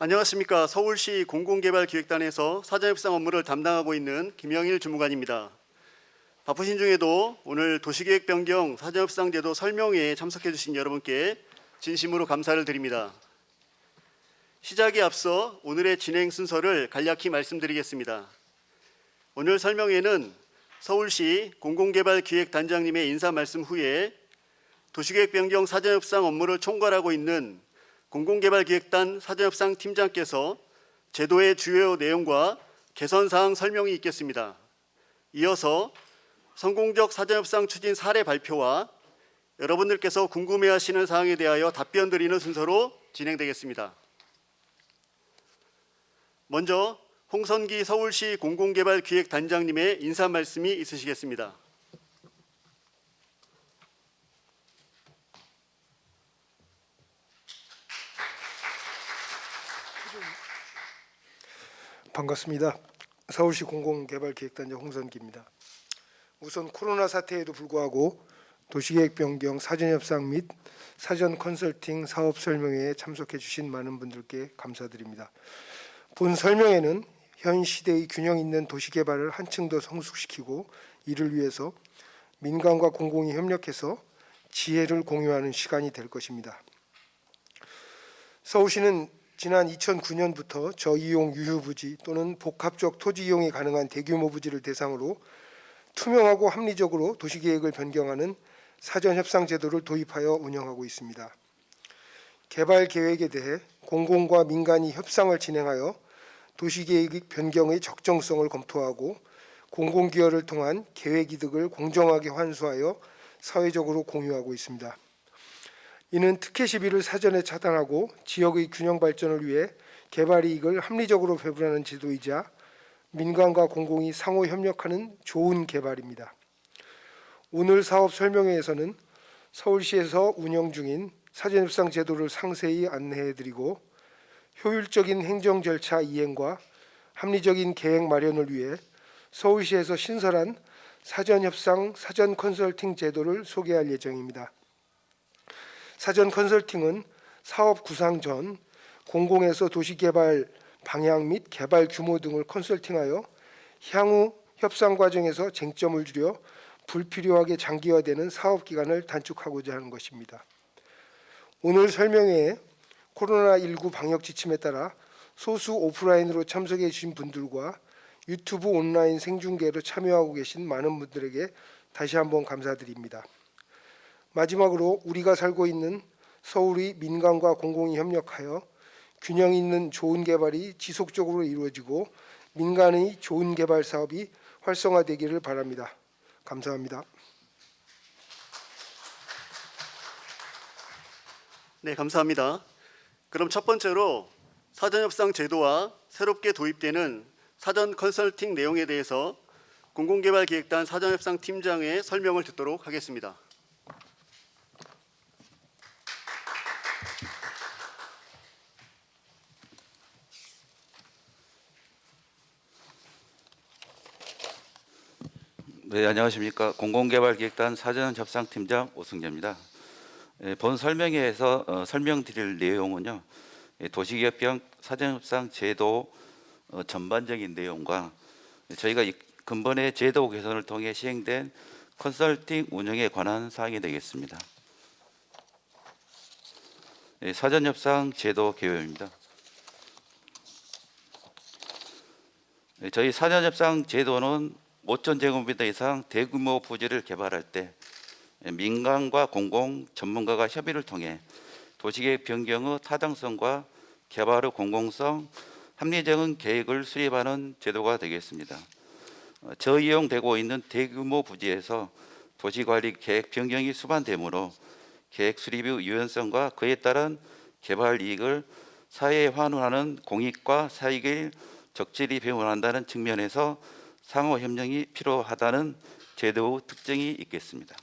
안녕하십니까. 서울시 공공개발기획단에서 사전협상 업무를 담당하고 있는 김영일 주무관입니다. 바쁘신 중에도 오늘 도시계획 변경 사전협상 제도 설명회에 참석해 주신 여러분께 진심으로 감사를 드립니다. 시작에 앞서 오늘의 진행 순서를 간략히 말씀드리겠습니다. 오늘 설명회는 서울시 공공개발기획단장님의 인사 말씀 후에 도시계획 변경 사전협상 업무를 총괄하고 있는 공공개발기획단 사전협상 팀장께서 제도의 주요 내용과 개선사항 설명이 있겠습니다. 이어서 성공적 사전협상 추진 사례 발표와 여러분들께서 궁금해하시는 사항에 대하여 답변 드리는 순서로 진행되겠습니다. 먼저 홍선기 서울시 공공개발기획단장님의 인사 말씀이 있으시겠습니다. 반갑습니다. 서울시 공공개발기획단장 홍선기입니다. 우선 코로나 사태에도 불구하고 도시계획 변경 사전협상 및 사전 컨설팅 사업 설명회에 참석해 주신 많은 분들께 감사드립니다. 본 설명회는 현 시대의 균형 있는 도시개발을 한층 더 성숙시키고 이를 위해서 민간과 공공이 협력해서 지혜를 공유하는 시간이 될 것입니다. 서울시는 지난 2009년부터 저이용 유휴부지 또는 복합적 토지 이용이 가능한 대규모 부지를 대상으로 투명하고 합리적으로 도시계획을 변경하는 사전협상 제도를 도입하여 운영하고 있습니다. 개발 계획에 대해 공공과 민간이 협상을 진행하여 도시계획 변경의 적정성을 검토하고 공공기여를 통한 계획 이득을 공정하게 환수하여 사회적으로 공유하고 있습니다. 이는 특혜 시비를 사전에 차단하고 지역의 균형 발전을 위해 개발 이익을 합리적으로 배분하는 제도이자 민간과 공공이 상호 협력하는 좋은 개발입니다. 오늘 사업 설명회에서는 서울시에서 운영 중인 사전협상 제도를 상세히 안내해드리고 효율적인 행정 절차 이행과 합리적인 계획 마련을 위해 서울시에서 신설한 사전협상 사전 컨설팅 제도를 소개할 예정입니다. 사전 컨설팅은 사업 구상 전 공공에서 도시개발 방향 및 개발 규모 등을 컨설팅하여 향후 협상 과정에서 쟁점을 줄여 불필요하게 장기화되는 사업 기간을 단축하고자 하는 것입니다. 오늘 설명회에 코로나19 방역 지침에 따라 소수 오프라인으로 참석해 주신 분들과 유튜브 온라인 생중계로 참여하고 계신 많은 분들에게 다시 한번 감사드립니다. 마지막으로 우리가 살고 있는 서울의 민간과 공공이 협력하여 균형 있는 좋은 개발이 지속적으로 이루어지고 민간의 좋은 개발 사업이 활성화되기를 바랍니다. 감사합니다. 네, 감사합니다. 그럼 첫 번째로 사전협상 제도와 새롭게 도입되는 사전 컨설팅 내용에 대해서 공공개발기획단 사전협상 팀장의 설명을 듣도록 하겠습니다. 네, 안녕하십니까. 공공개발기획단 사전협상팀장 오승재입니다. 본 설명회에서 설명드릴 내용은요, 도시개혁 사전협상 제도 전반적인 내용과 저희가 근본의 제도 개선을 통해 시행된 컨설팅 운영에 관한 사항이 되겠습니다. 사전협상 제도 개요입니다. 저희 사전협상 제도는 5,000제곱미터 이상 대규모 부지를 개발할 때 민간과 공공 전문가가 협의를 통해 도시계획 변경의 타당성과 개발의 공공성, 합리적인 계획을 수립하는 제도가 되겠습니다. 저이용되고 있는 대규모 부지에서 도시관리 계획 변경이 수반되므로 계획 수립의 유연성과 그에 따른 개발 이익을 사회에 환원하는 공익과 사익을 적절히 배분한다는 측면에서 상호 협력이 필요하다는 제도의 특징이 있겠습니다.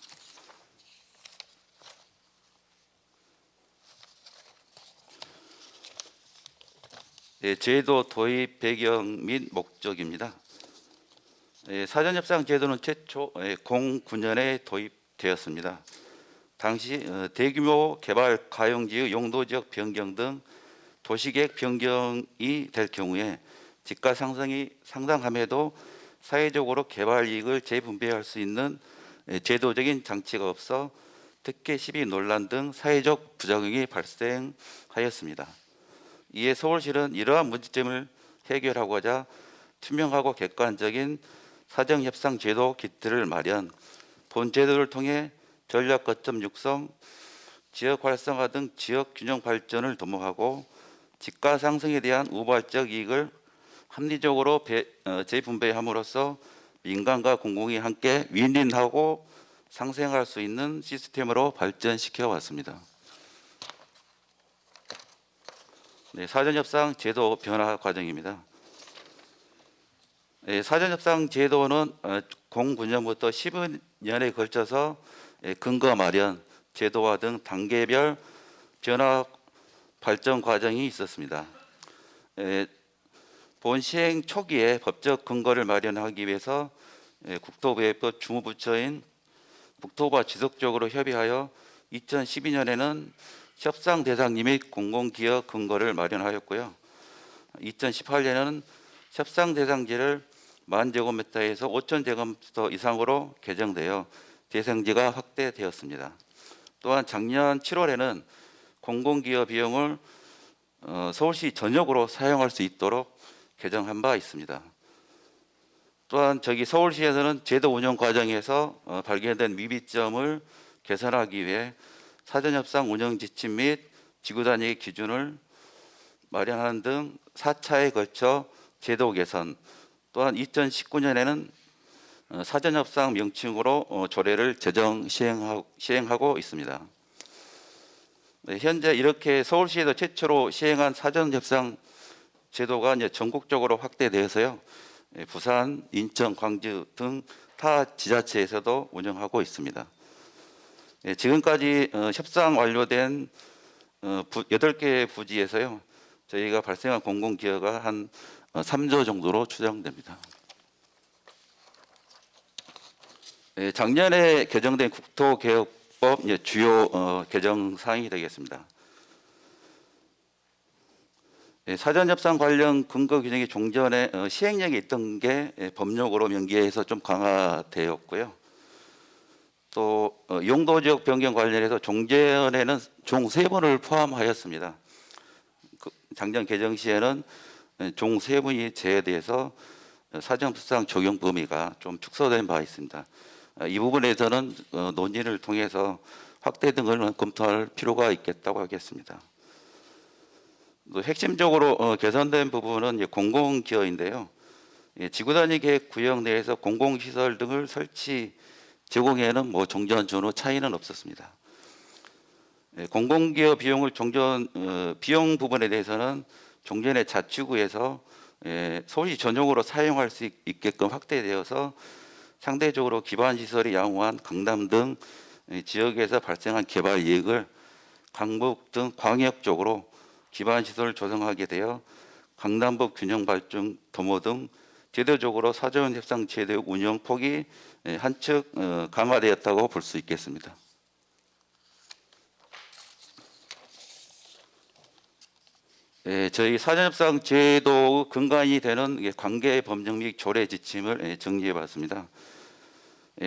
제도 도입 배경 및 목적입니다. 사전협상 제도는 최초 09년에 도입되었습니다. 당시 대규모 개발 가용지의 용도적 변경 등 도시계획 변경이 될 경우에 집가 상승이 상당함에도 사회적으로 개발 이익을 재분배할 수 있는 제도적인 장치가 없어 특혜 시비 논란 등 사회적 부작용이 발생하였습니다. 이에 서울시는 이러한 문제점을 해결하고자 투명하고 객관적인 사정협상 제도 기틀을 마련, 본 제도를 통해 전략 거점 육성, 지역 활성화 등 지역 균형 발전을 도모하고 집가 상승에 대한 우발적 이익을 합리적으로 재분배함으로써 민간과 공공이 함께 윈윈하고 상생할 수 있는 시스템으로 발전시켜 왔습니다. 네, 사전협상 제도 변화 과정입니다. 네, 사전협상 제도는 09년부터 15년에 걸쳐서 근거 마련, 제도화 등 단계별 변화 발전 과정이 있었습니다. 본 시행 초기에 법적 근거를 마련하기 위해서 국토부의법 주무부처인 국토부와 지속적으로 협의하여 2012년에는 협상 대상지 및 공공기여 근거를 마련하였고요. 2018년에는 협상 대상지를 10,000제곱미터에서 5,000제곱미터 이상으로 개정되어 대상지가 확대되었습니다. 또한 작년 7월에는 공공기여 비용을 서울시 전역으로 사용할 수 있도록 개정한 바 있습니다. 또한 서울시에서는 제도 운영 과정에서 발견된 미비점을 개선하기 위해 사전협상 운영 지침 및 지구단위 기준을 마련하는 등 4차에 걸쳐 제도 개선, 또한 2019년에는 사전협상 명칭으로 조례를 제정 시행하고 있습니다. 네, 현재 이렇게 서울시에서 최초로 시행한 사전협상 제도가 이제 전국적으로 확대되어서요, 부산, 인천, 광주 등 타 지자체에서도 운영하고 있습니다. 지금까지 협상 완료된 8개 부지에서요, 저희가 발생한 공공기여가 한 3조 정도로 추정됩니다. 작년에 개정된 국토개혁법 주요 개정 사항이 되겠습니다. 사전협상 관련 근거 규정이 종전에 시행령에 있던 게 법령으로 명기해서 좀 강화되었고요. 또 용도지역 변경 관련해서 종전에는 종 3번을 포함하였습니다. 작년 개정 시에는 종 3번이 제외돼서 사전협상 적용 범위가 좀 축소된 바 있습니다. 이 부분에서는 논의를 통해서 확대 등을 검토할 필요가 있겠다고 하겠습니다. 또 핵심적으로 개선된 부분은 공공기여인데요. 지구단위 계획 구역 내에서 공공시설 등을 설치 제공에는 종전 전후 차이는 없었습니다. 공공기여 비용을 비용 부분에 대해서는 종전의 자치구에서 서울시 전용으로 사용할 수 있게끔 확대되어서 상대적으로 기반시설이 양호한 강남 등 지역에서 발생한 개발 이익을 강북 등 광역적으로 기반시설을 조성하게 되어 강남북 균형 발전 도모 등 제도적으로 사전협상 제도 운영 폭이 한층 강화되었다고 볼 수 있겠습니다. 저희 사전협상 제도 근간이 되는 관계 법령 및 조례 지침을 정리해봤습니다.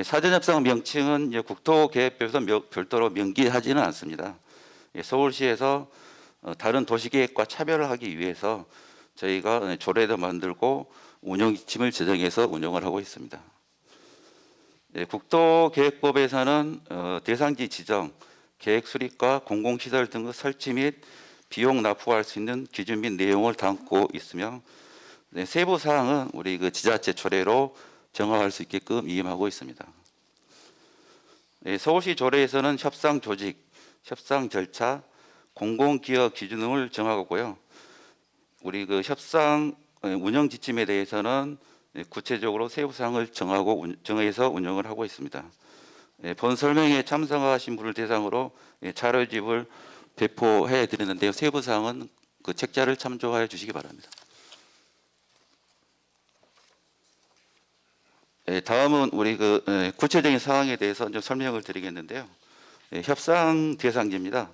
사전협상 명칭은 국토계획법에서 별도로 명기하지는 않습니다. 서울시에서 다른 도시계획과 차별을 하기 위해서 저희가 조례도 만들고 운영 지침을 제정해서 운영을 하고 있습니다. 국토계획법에서는 대상지 지정, 계획 수립과 공공시설 등의 설치 및 비용 납부할 수 있는 기준 및 내용을 담고 있으며 세부 사항은 우리 지자체 조례로 정화할 수 있게끔 위임하고 있습니다. 서울시 조례에서는 협상 조직, 협상 절차, 공공기여 기준 등을 정하고요. 우리 협상 운영 지침에 대해서는 구체적으로 세부 사항을 정해서 운영을 하고 있습니다. 본 설명에 참석하신 분을 대상으로 자료집을 배포해 드리는데요. 세부 사항은 그 책자를 참조하여 주시기 바랍니다. 다음은 우리 구체적인 사항에 대해서 좀 설명을 드리겠는데요. 협상 대상지입니다.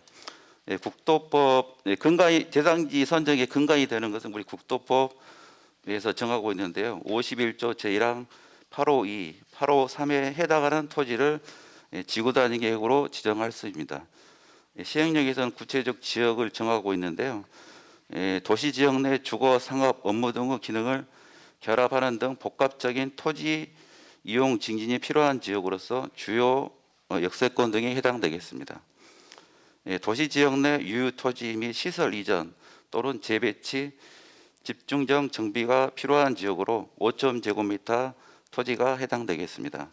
국도법 근간이 대상지 선정의 근간이 되는 것은 우리 국도법에서 정하고 있는데요. 51조 제1항 852, 853에 해당하는 토지를 지구 단위 계획으로 지정할 수 있습니다. 시행령에서는 구체적 지역을 정하고 있는데요. 도시 지역 내 주거, 상업, 업무 등의 기능을 결합하는 등 복합적인 토지 이용 증진이 필요한 지역으로서 주요 역세권 등에 해당되겠습니다. 도시 지역 내 유휴 토지 및 시설 이전 또는 재배치, 집중적 정비가 필요한 지역으로 5.제곱미터 토지가 해당되겠습니다.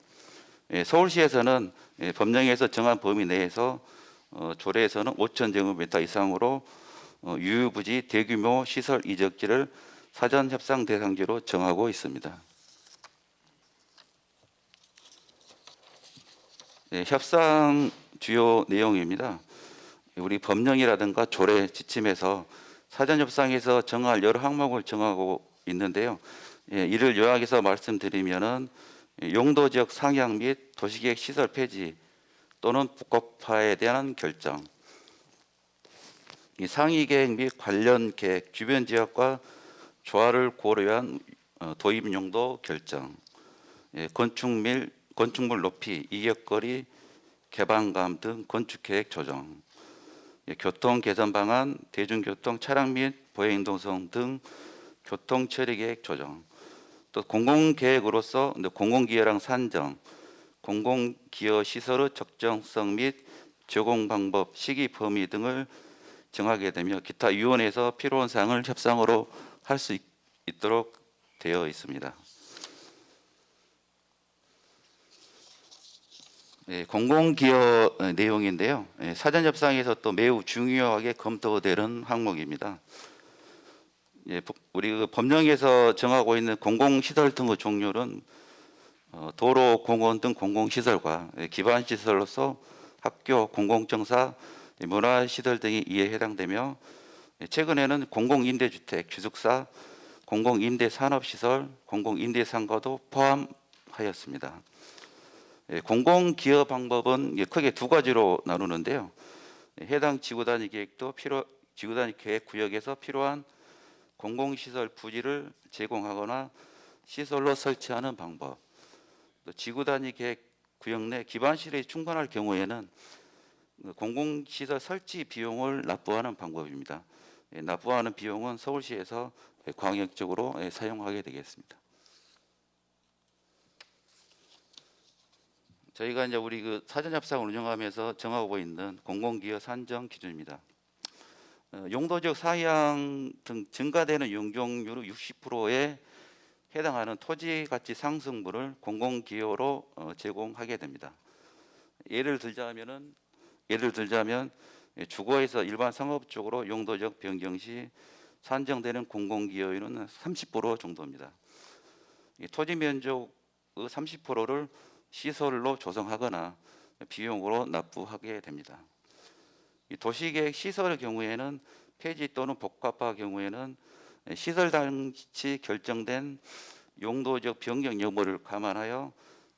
서울시에서는 법령에서 정한 범위 내에서 조례에서는 5,000제곱미터 이상으로 유휴부지 대규모 시설 이적지를 사전 협상 대상지로 정하고 있습니다. 협상 주요 내용입니다. 우리 법령이라든가 조례 지침에서 사전 협상에서 정할 여러 항목을 정하고 있는데요. 이를 요약해서 말씀드리면은 용도 지역 상향 및 도시계획 시설 폐지 또는 복합화에 대한 결정, 상위 계획 및 관련 계획, 주변 지역과 조화를 고려한 도입 용도 결정, 건축물 높이, 이격거리, 개방감 등 건축 계획 조정, 교통 개선 방안, 대중교통 차량 및 보행동성 등 교통 처리 계획 조정, 또 공공계획으로서 공공기여랑 산정, 공공기여 시설의 적정성 및 제공 방법, 시기 범위 등을 정하게 되며 기타 위원회에서 필요한 사항을 협상으로 할 수 있도록 되어 있습니다. 공공기여 내용인데요. 사전 협상에서 또 매우 중요하게 검토되는 항목입니다. 우리 그 법령에서 정하고 있는 공공시설 등의 종류는 도로, 공원 등 공공시설과 기반시설로서 학교, 공공청사, 문화시설 등이 이에 해당되며 최근에는 공공임대주택, 기숙사, 공공임대산업시설, 공공임대상가도 포함하였습니다. 공공기여 방법은 크게 두 가지로 나누는데요. 해당 지구단위 계획 구역에서 필요한 공공시설 부지를 제공하거나 시설로 설치하는 방법, 또 지구단위 계획 구역 내 기반시설이 충분할 경우에는 공공시설 설치 비용을 납부하는 방법입니다. 납부하는 비용은 서울시에서 광역적으로 사용하게 되겠습니다. 저희가 이제 우리 그 사전협상을 운영하면서 정하고 있는 공공기여 산정 기준입니다. 용도적 사양 등 증가되는 용적률의 60%에 해당하는 토지 가치 상승분을 공공기여로 제공하게 됩니다. 예를 들자면 주거에서 일반 상업 쪽으로 용도적 변경 시 산정되는 공공기여율은 30% 정도입니다. 토지 면적의 30%를 시설로 조성하거나 비용으로 납부하게 됩니다. 도시계획 시설의 경우에는 폐지 또는 복합화 경우에는 시설 당시 결정된 용도적 변경 여부를 감안하여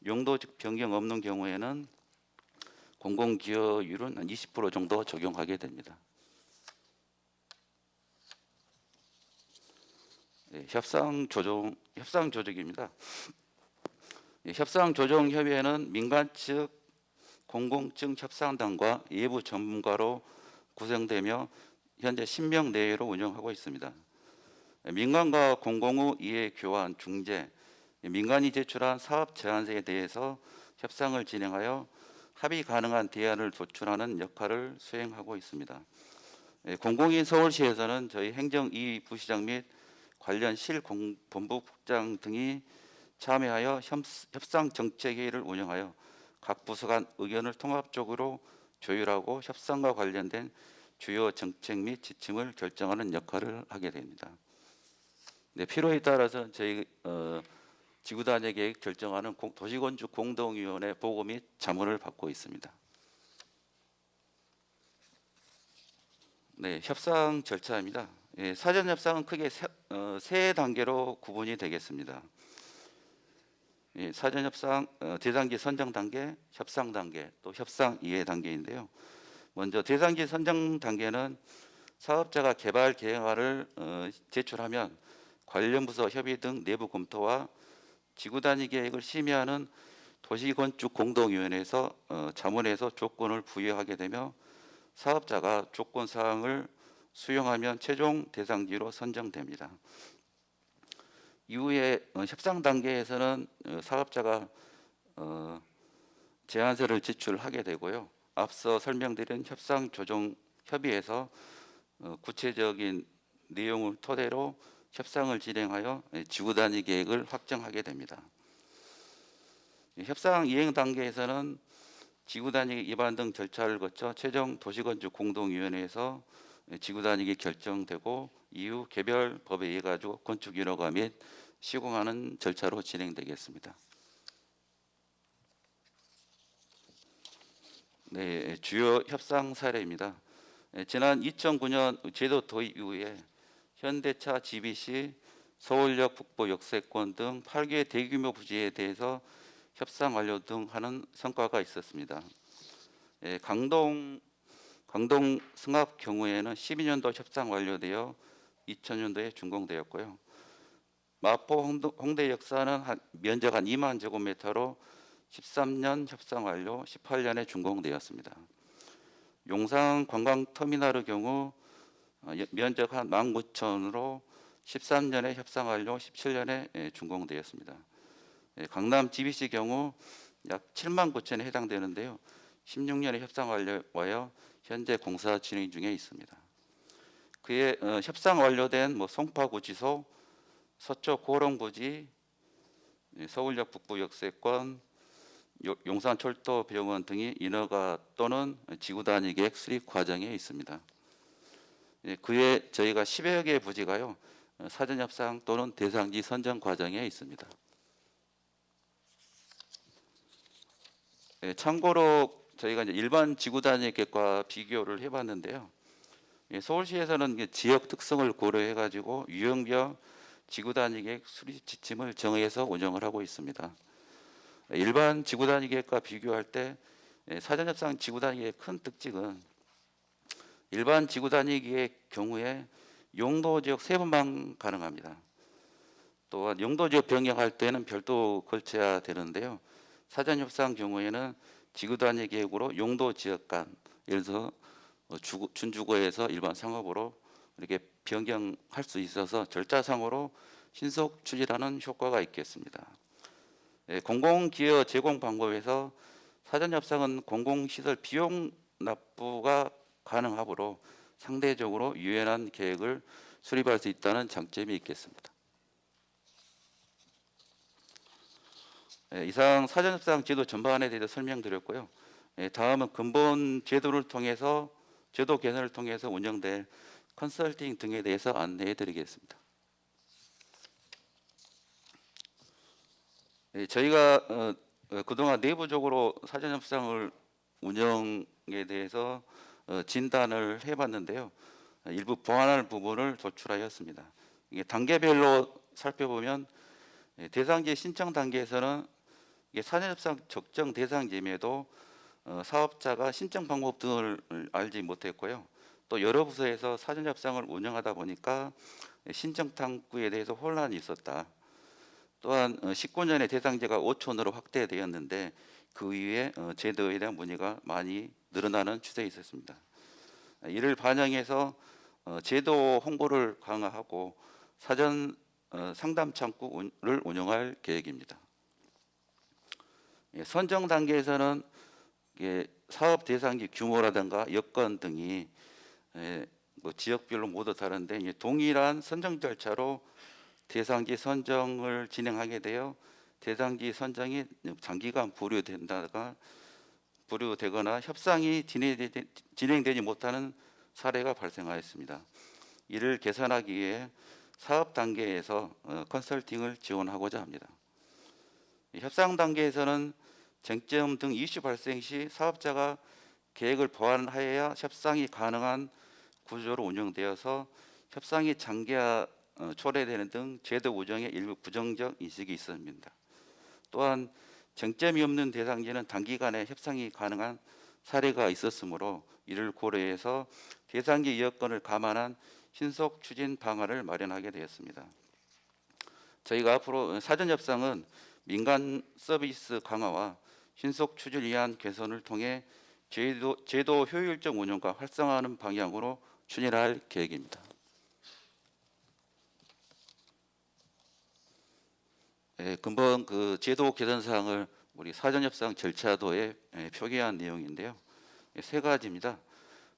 용도적 변경 없는 경우에는 공공기여율은 한 20% 정도 적용하게 됩니다. 협상 조정입니다. 협상조정협의회는 민간 측, 공공 측 협상단과 외부 전문가로 구성되며 현재 10명 내외로 운영하고 있습니다. 민간과 공공의 이해 교환, 중재, 민간이 제출한 사업 제안서에 대해서 협상을 진행하여 합의 가능한 대안을 도출하는 역할을 수행하고 있습니다. 공공인 서울시에서는 저희 행정 2 부시장 및 관련 실 본부국장 등이 참여하여 협상 정책회의를 운영하여 각 부서 간 의견을 통합적으로 조율하고 협상과 관련된 주요 정책 및 지침을 결정하는 역할을 하게 됩니다. 필요에 따라서 저희 지구단위 계획 결정하는 도시건축 공동위원회 보고 및 자문을 받고 있습니다. 협상 절차입니다. 사전 협상은 크게 세 단계로 구분이 되겠습니다. 사전 협상 대상지 선정 단계, 협상 단계, 또 협상 이해 단계인데요. 먼저 대상지 선정 단계는 사업자가 개발 계획안을 제출하면 관련 부서 협의 등 내부 검토와 지구 단위 계획을 심의하는 도시건축공동위원회에서 자문해서 조건을 부여하게 되며 사업자가 조건 사항을 수용하면 최종 대상지로 선정됩니다. 이후에 협상 단계에서는 사업자가 제안서를 제출하게 되고요. 앞서 설명드린 협상 조정 협의에서 구체적인 내용을 토대로 협상을 진행하여 지구 단위 계획을 확정하게 됩니다. 협상 이행 단계에서는 지구 단위 위반 등 절차를 거쳐 최종 도시건축 공동위원회에서 지구 단위가 결정되고 이후 개별 법에 의해 가지고 건축인허가 및 시공하는 절차로 진행되겠습니다. 네, 주요 협상 사례입니다. 지난 2009년 제도 도입 이후에 현대차, GBC, 서울역 북부 역세권 등 8개 대규모 부지에 대해서 협상 완료 등 하는 성과가 있었습니다. 강동 승합 경우에는 12년도 협상 완료되어 2000년도에 준공되었고요. 마포 홍대 역사는 면적 한 2만 제곱미터로 13년 협상 완료, 18년에 준공되었습니다. 용산 관광터미널의 경우 면적 한 19,000으로 13년에 협상 완료, 17년에 준공되었습니다. 강남 GBC 경우 약 79,000에 해당되는데요. 16년에 협상 완료하여 현재 공사 진행 중에 있습니다. 그에 협상 완료된 송파구치소, 서초 고롱부지, 서울역 북부 역세권, 용산철도병원 등이 인허가 또는 지구 단위 계획 수립 과정에 있습니다. 그에 저희가 10여 개의 부지가요 사전 협상 또는 대상지 선정 과정에 있습니다. 참고로 저희가 이제 일반 지구 단위 계획과 비교를 해봤는데요. 서울시에서는 지역 특성을 고려해 가지고 유형별 지구 단위 계획 수립 지침을 정해서 운영을 하고 있습니다. 일반 지구 단위 계획과 비교할 때 사전 협상 지구 단위 계획의 큰 특징은 일반 지구 단위 계획 경우에 용도 지역 세분만 가능합니다. 또한 용도 지역 변경할 때는 별도 걸쳐야 되는데요. 사전 협상 경우에는 지구 단위 계획으로 용도 지역 간 예를 들어서 준주거에서 일반 상업으로 이렇게 변경할 수 있어서 절차상으로 신속 추진하는 효과가 있겠습니다. 공공기여 제공 방법에서 사전 협상은 공공시설 비용 납부가 가능하므로 상대적으로 유연한 계획을 수립할 수 있다는 장점이 있겠습니다. 이상 사전 협상 제도 전반에 대해서 설명드렸고요. 다음은 근본 제도를 통해서 제도 개선을 통해서 운영될 컨설팅 등에 대해서 안내해 드리겠습니다. 저희가 그동안 내부적으로 사전 협상을 운영에 대해서 진단을 해봤는데요. 일부 보완할 부분을 도출하였습니다. 이게 단계별로 살펴보면 대상지 신청 단계에서는 이게 사전 협상 적정 대상지임에도 사업자가 신청 방법 등을 알지 못했고요. 또 여러 부서에서 사전 협상을 운영하다 보니까 신청 탐구에 대해서 혼란이 있었다. 또한 19년에 대상지가 5촌으로 확대되었는데 그 이후에 제도에 대한 문의가 많이 늘어나는 추세에 있었습니다. 이를 반영해서 제도 홍보를 강화하고 사전 상담 창구를 운영할 계획입니다. 선정 단계에서는 사업 대상지 규모라든가 여건 등이 지역별로 모두 다른데 동일한 선정 절차로 대상지 선정을 진행하게 되어 대상지 선정이 장기간 보류되거나 협상이 진행되지 못하는 사례가 발생하였습니다. 이를 개선하기 위해 사업 단계에서 컨설팅을 지원하고자 합니다. 협상 단계에서는 쟁점 등 이슈 발생 시 사업자가 계획을 보완하여야 협상이 가능한 구조로 운영되어서 협상이 장기화 초래되는 등 제도 운영에 일부 부정적 인식이 있습니다. 또한 쟁점이 없는 대상지는 단기간에 협상이 가능한 사례가 있었으므로 이를 고려해서 대상지 여건을 감안한 신속 추진 방안을 마련하게 되었습니다. 저희가 앞으로 사전 협상은 민간 서비스 강화와 신속 추진을 위한 개선을 통해 제도 효율적 운영과 활성화하는 방향으로 추진할 계획입니다. 근본 그 제도 개선 사항을 우리 사전 협상 절차도에 표기한 내용인데요. 세 가지입니다.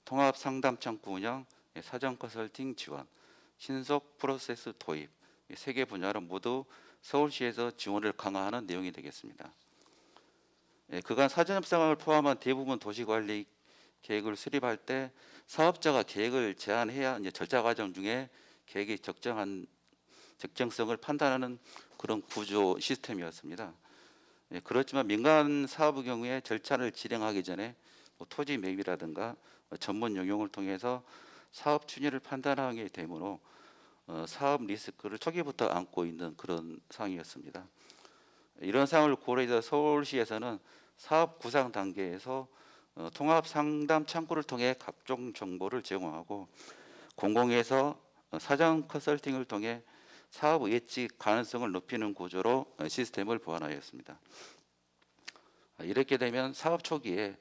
통합 상담 창구 운영, 사전 컨설팅 지원, 신속 프로세스 도입, 세 개 분야로 모두 서울시에서 지원을 강화하는 내용이 되겠습니다. 그간 사전 협상을 포함한 대부분 도시관리 계획을 수립할 때 사업자가 계획을 제안해야 이제 절차 과정 중에 계획의 적정성을 판단하는 그런 구조 시스템이었습니다. 그렇지만 민간 사업의 경우에 절차를 진행하기 전에 토지 매입이라든가 전문 용역을 통해서 사업 추진을 판단하게 되므로 사업 리스크를 초기부터 안고 있는 그런 상황이었습니다. 이런 상황을 고려해서 서울시에서는 사업 구상 단계에서 통합 상담 창구를 통해 각종 정보를 제공하고 공공에서 사전 컨설팅을 통해 사업 예측 가능성을 높이는 구조로 시스템을 보완하였습니다. 이렇게 되면 사업 초기에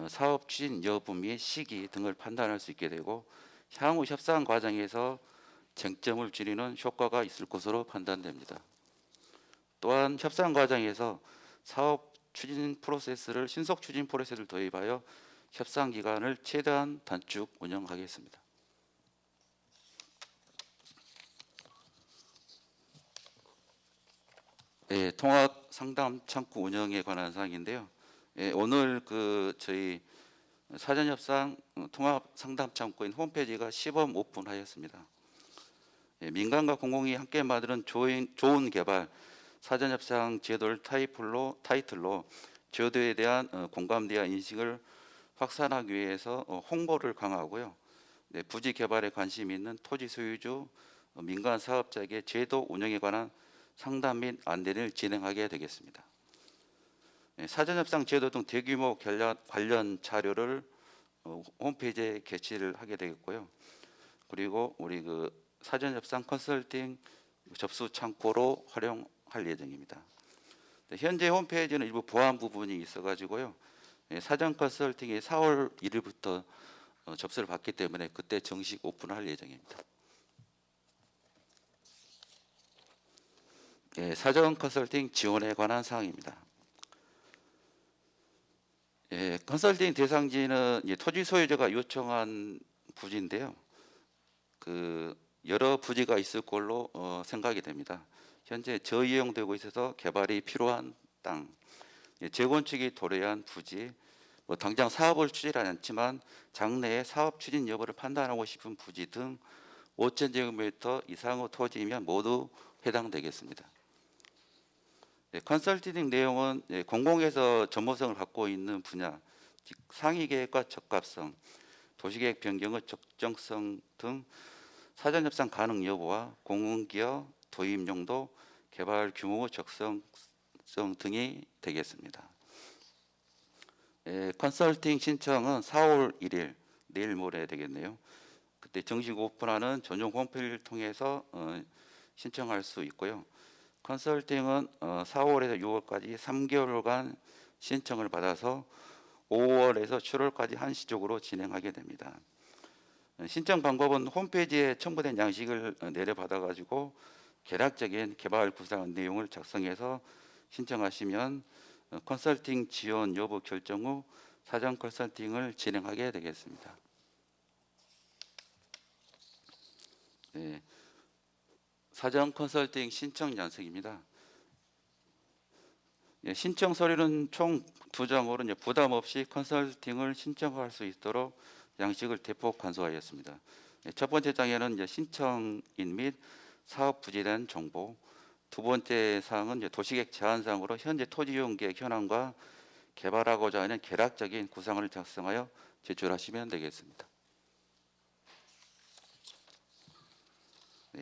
사업 추진 여부 및 시기 등을 판단할 수 있게 되고 향후 협상 과정에서 쟁점을 줄이는 효과가 있을 것으로 판단됩니다. 또한 협상 과정에서 사업 추진 프로세스를 신속 추진 프로세스를 도입하여 협상 기간을 최대한 단축 운영하겠습니다. 통합 상담 창구 운영에 관한 사항인데요. 오늘 저희 사전 협상 통합 상담 창구인 홈페이지가 시범 오픈하였습니다. 민간과 공공이 함께 만드는 좋은 개발 사전 협상 제도를 타이틀로 제도에 대한 공감대와 인식을 확산하기 위해서 홍보를 강화하고요. 부지 개발에 관심 있는 토지 소유주, 민간 사업자에게 제도 운영에 관한 상담 및 안내를 진행하게 되겠습니다. 사전 협상 제도 등 대규모 관련 자료를 홈페이지에 게시를 하게 되겠고요. 그리고 우리 사전 협상 컨설팅 접수 창고로 활용할 예정입니다. 현재 홈페이지는 일부 보안 부분이 있어가지고요. 사전 컨설팅이 4월 1일부터 접수를 받기 때문에 그때 정식 오픈할 예정입니다. 사전 컨설팅 지원에 관한 사항입니다. 컨설팅 대상지는 토지 소유자가 요청한 부지인데요. 여러 부지가 있을 걸로 생각이 됩니다. 현재 저이용되고 있어서 개발이 필요한 땅, 재건축이 도래한 부지, 당장 사업을 추진하지 않지만 장래에 사업 추진 여부를 판단하고 싶은 부지 등 5,000제곱미터 이상의 토지이면 모두 해당되겠습니다. 컨설팅 내용은 공공에서 전문성을 갖고 있는 분야, 즉 상위계획과 적합성, 도시계획 변경의 적정성 등 사전 협상 가능 여부와 공공기업 도입 용도, 개발 규모의 적성성 등이 되겠습니다. 컨설팅 신청은 4월 1일 내일 모레 되겠네요. 그때 정식 오픈하는 전용 홈페이지를 통해서 신청할 수 있고요. 컨설팅은 4월에서 6월까지 3개월간 신청을 받아서 5월에서 7월까지 한시적으로 진행하게 됩니다. 신청 방법은 홈페이지에 첨부된 양식을 내려받아 가지고 개략적인 개발 구상 내용을 작성해서 신청하시면 컨설팅 지원 여부 결정 후 사전 컨설팅을 진행하게 되겠습니다. 사전 컨설팅 신청 양식입니다. 신청 서류는 총 2장으로 부담 없이 컨설팅을 신청할 수 있도록 양식을 대폭 간소화하였습니다. 첫 번째 장에는 신청인 및 사업 부지에 대한 정보, 두 번째 사항은 도시계획 제안사항으로 현재 토지이용계획 현황과 개발하고자 하는 개략적인 구상을 작성하여 제출하시면 되겠습니다.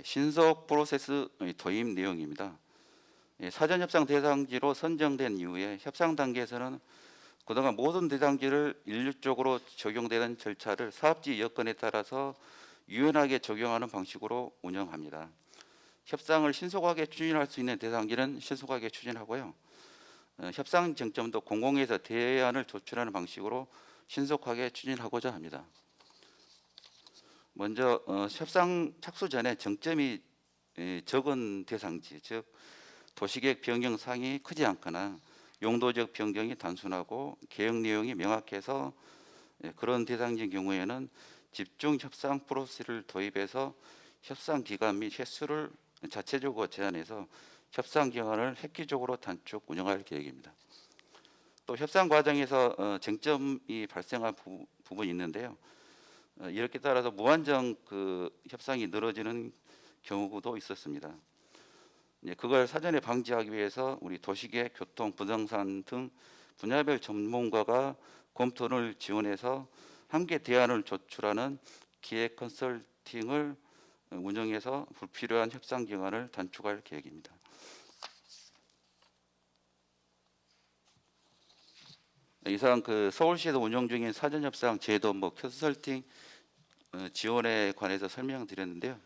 신속 프로세스 도입 내용입니다. 사전 협상 대상지로 선정된 이후에 협상 단계에서는 그동안 모든 대상지를 일률적으로 적용되는 절차를 사업지 여건에 따라서 유연하게 적용하는 방식으로 운영합니다. 협상을 신속하게 추진할 수 있는 대상지는 신속하게 추진하고요. 협상 쟁점도 공공에서 대안을 도출하는 방식으로 신속하게 추진하고자 합니다. 먼저 협상 착수 전에 정점이 적은 대상지, 즉 도시계획 변경 사항이 크지 않거나 용도적 변경이 단순하고 계획 내용이 명확해서 그런 대상지인 경우에는 집중 협상 프로세스를 도입해서 협상 기간 및 횟수를 자체적으로 제한해서 협상 기간을 획기적으로 단축 운영할 계획입니다. 또 협상 과정에서 쟁점이 발생한 부분이 있는데요. 이렇게 따라서 무한정 협상이 늘어지는 경우도 있었습니다. 그걸 사전에 방지하기 위해서 우리 도시계획, 교통, 부동산 등 분야별 전문가가 검토를 지원해서 함께 대안을 도출하는 기획 컨설팅을 운영해서 불필요한 협상 기간을 단축할 계획입니다. 이상 서울시에서 운영 중인 사전협상 제도 컨설팅 지원에 관해서 설명드렸는데요.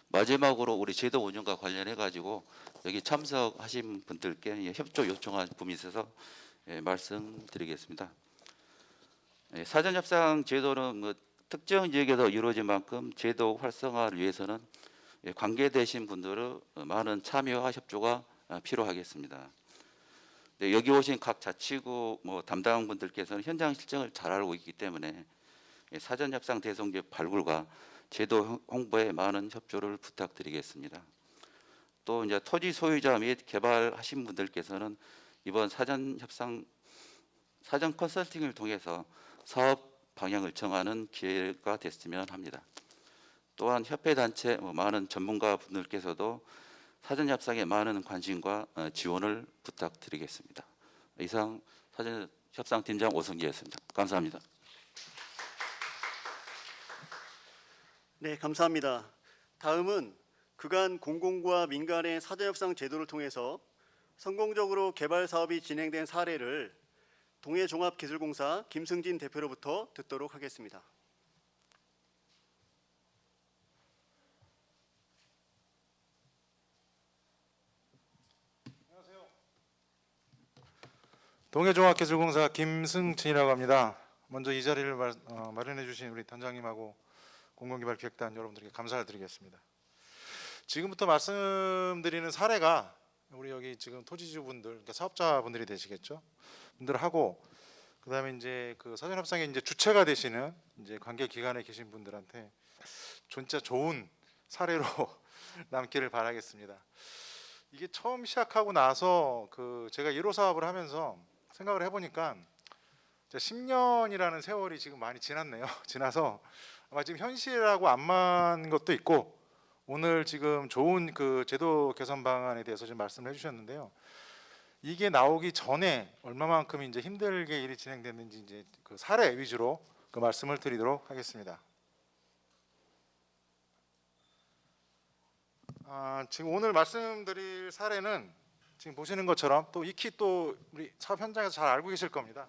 마지막으로 우리 제도 운영과 관련해 가지고 여기 참석하신 분들께 협조 요청한 부분이 있어서 말씀드리겠습니다. 사전협상 제도는 특정 지역에서 이루어진 만큼 제도 활성화를 위해서는 관계되신 분들의 많은 참여와 협조가 필요하겠습니다. 여기 오신 각 자치구 담당 분들께서는 현장 실정을 잘 알고 있기 때문에 사전협상 대송제 발굴과 제도 홍보에 많은 협조를 부탁드리겠습니다. 또 이제 토지 소유자 및 개발하신 분들께서는 이번 사전 컨설팅을 통해서 사업 방향을 정하는 기회가 됐으면 합니다. 또한 협회 단체 많은 전문가 분들께서도 사전 협상에 많은 관심과 지원을 부탁드리겠습니다. 이상 사전 협상 팀장 오성기였습니다. 감사합니다. 네, 감사합니다. 다음은 그간 공공과 민간의 사전협상 제도를 통해서 성공적으로 개발 사업이 진행된 사례를 동해종합기술공사 김승진 대표로부터 듣도록 하겠습니다. 안녕하세요. 동해종합기술공사 김승진이라고 합니다. 먼저 이 자리를 마련해 주신 우리 단장님하고 공공개발기획단 여러분들께 감사를 드리겠습니다. 지금부터 말씀드리는 사례가 우리 여기 지금 토지주분들, 그러니까 사업자분들이 되시겠죠. 분들하고 그다음에 이제 사전협상에 이제 주체가 되시는 이제 관계 기관에 계신 분들한테 진짜 좋은 사례로 남기를 바라겠습니다. 이게 처음 시작하고 나서 제가 1호 사업을 하면서 생각을 해보니까 10년이라는 세월이 지금 많이 지났네요. 지나서 아마 지금 현실하고 안 맞는 것도 있고 오늘 지금 좋은 제도 개선 방안에 대해서 좀 말씀을 해주셨는데요. 이게 나오기 전에 얼마만큼 이제 힘들게 일이 진행됐는지 이제 사례 위주로 말씀을 드리도록 하겠습니다. 지금 오늘 말씀드릴 사례는 지금 보시는 것처럼 또 익히 또 우리 사업 현장에서 잘 알고 계실 겁니다.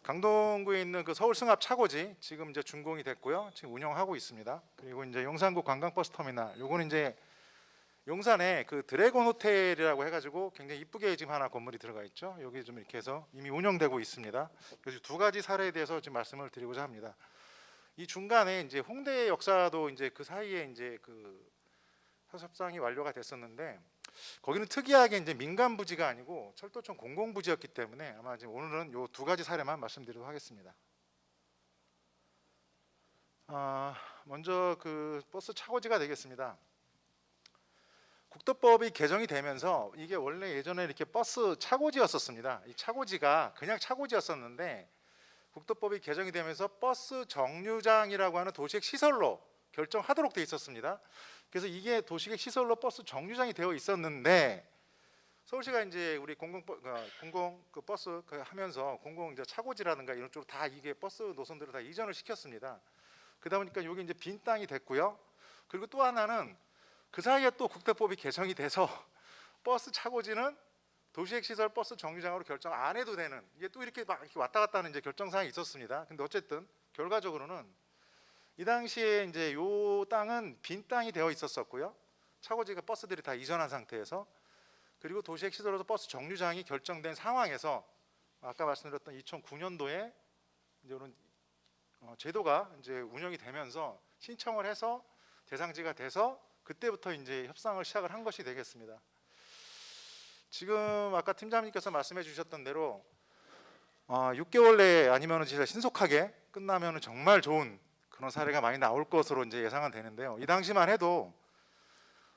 강동구에 있는 서울 승합 차고지 지금 이제 준공이 됐고요. 지금 운영하고 있습니다. 그리고 이제 용산구 관광버스 터미널, 요거는 이제 용산에 드래곤 호텔이라고 해가지고 굉장히 이쁘게 지금 하나 건물이 들어가 있죠. 여기 좀 이렇게 해서 이미 운영되고 있습니다. 그래서 두 가지 사례에 대해서 지금 말씀을 드리고자 합니다. 이 중간에 이제 홍대 역사도 이제 그 사이에 이제 협상이 완료가 됐었는데 거기는 특이하게 이제 민간 부지가 아니고 철도청 공공 부지였기 때문에 아마 지금 오늘은 요 두 가지 사례만 말씀드리도록 하겠습니다. 먼저 버스 차고지가 되겠습니다. 국도법이 개정이 되면서 이게 원래 예전에 이렇게 버스 차고지였었습니다. 이 차고지가 그냥 차고지였었는데 국도법이 개정이 되면서 버스 정류장이라고 하는 도시계 시설로 결정하도록 돼 있었습니다. 그래서 이게 도시계 시설로 버스 정류장이 되어 있었는데 서울시가 이제 우리 공공 버스 하면서 공공 이제 차고지라든가 이런 쪽으로 다 이게 버스 노선들을 다 이전을 시켰습니다. 그러다 보니까 여기 이제 빈 땅이 됐고요. 그리고 또 하나는 그 사이에 또 국도법이 개정이 돼서 버스 차고지는 도시액시설 버스 정류장으로 결정 안 해도 되는, 이게 또 이렇게 막 이렇게 왔다 갔다 하는 이제 결정 사항이 있었습니다. 근데 어쨌든 결과적으로는 이 당시에 이제 요 땅은 빈 땅이 되어 있었었고요. 차고지가 버스들이 다 이전한 상태에서, 그리고 도시액시설로서 버스 정류장이 결정된 상황에서 아까 말씀드렸던 2009년도에 이제 이런 제도가 이제 운영이 되면서 신청을 해서 대상지가 돼서 그때부터 이제 협상을 시작을 한 것이 되겠습니다. 지금 아까 팀장님께서 말씀해 주셨던 대로 6개월 내에 아니면 진짜 신속하게 끝나면 정말 좋은 그런 사례가 많이 나올 것으로 이제 예상은 되는데요. 이 당시만 해도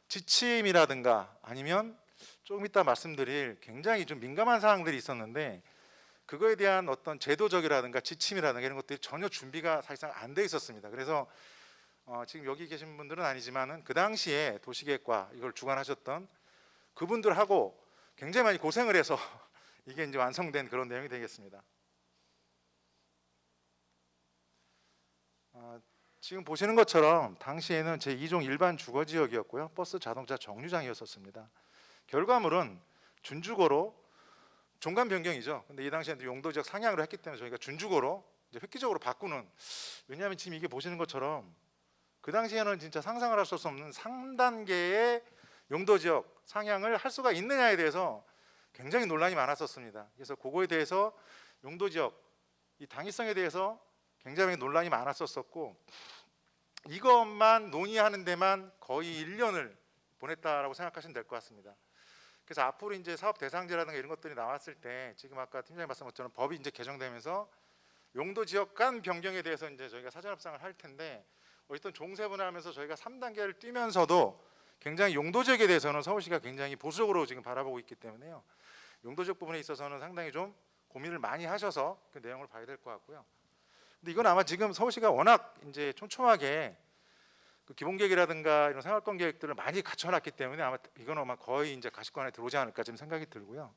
지침이라든가 아니면 조금 이따 말씀드릴 굉장히 좀 민감한 사항들이 있었는데, 그거에 대한 어떤 제도적이라든가 지침이라든가 이런 것들이 전혀 준비가 사실상 안 돼 있었습니다. 그래서 지금 여기 계신 분들은 아니지만은 그 당시에 도시계획과 이걸 주관하셨던 그분들하고 굉장히 많이 고생을 해서 이게 이제 완성된 그런 내용이 되겠습니다. 지금 보시는 것처럼 당시에는 제2종 일반 주거지역이었고요. 버스 자동차 정류장이었었습니다. 결과물은 준주거로 종간 변경이죠. 근데 이 당시에는 용도지역 상향으로 했기 때문에 저희가 준주거로 이제 획기적으로 바꾸는, 왜냐하면 지금 이게 보시는 것처럼 그 당시에는 진짜 상상을 할 수 없는 3단계의 용도지역 상향을 할 수가 있느냐에 대해서 굉장히 논란이 많았었습니다. 그래서 그거에 대해서 용도지역 이 당위성에 대해서 굉장히 논란이 많았었고, 이것만 논의하는 데만 거의 1년을 보냈다라고 생각하시면 될 것 같습니다. 그래서 앞으로 이제 사업 대상지라든가 이런 것들이 나왔을 때, 지금 아까 팀장님 말씀하신 것처럼 법이 이제 개정되면서 용도 지역 간 변경에 대해서 이제 저희가 사전 협상을 할 텐데, 어쨌든 종세분을 하면서 저희가 3단계를 뛰면서도 굉장히 용도 지역에 대해서는 서울시가 굉장히 보수적으로 지금 바라보고 있기 때문에요. 용도 지역 부분에 있어서는 상당히 좀 고민을 많이 하셔서 그 내용을 봐야 될 것 같고요. 근데 이건 아마 지금 서울시가 워낙 이제 촘촘하게 그 기본계획이라든가 이런 생활권 계획들을 많이 갖춰놨기 때문에 아마 이건 아마 거의 이제 가시권에 들어오지 않을까 지금 생각이 들고요.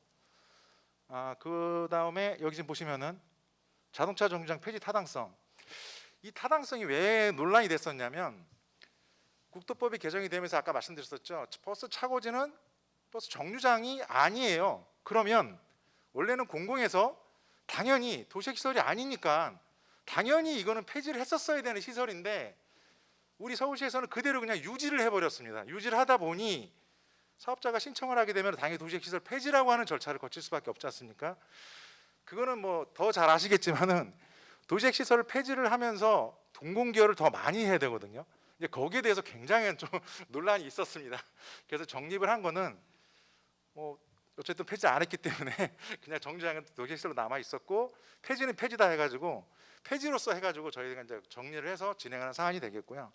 그 다음에 여기 지금 보시면은 자동차 정류장 폐지 타당성. 이 타당성이 왜 논란이 됐었냐면, 국도법이 개정이 되면서 아까 말씀드렸었죠. 버스 차고지는 버스 정류장이 아니에요. 그러면 원래는 공공에서 당연히 도시시설이 아니니까 당연히 이거는 폐지를 했었어야 되는 시설인데, 우리 서울시에서는 그대로 그냥 유지를 해버렸습니다. 유지를 하다 보니 사업자가 신청을 하게 되면 당연히 도시시설 폐지라고 하는 절차를 거칠 수밖에 없지 않습니까? 그거는 뭐 더 잘 아시겠지만은 도시시설 폐지를 하면서 공공기여를 더 많이 해야 되거든요. 이제 거기에 대해서 굉장히 좀 논란이 있었습니다. 그래서 정립을 한 거는 뭐 어쨌든 폐지 안 했기 때문에 그냥 정류장은 도시시설로 남아 있었고, 폐지는 폐지다 해가지고 폐지로서 해가지고 저희가 이제 정리를 해서 진행하는 사안이 되겠고요.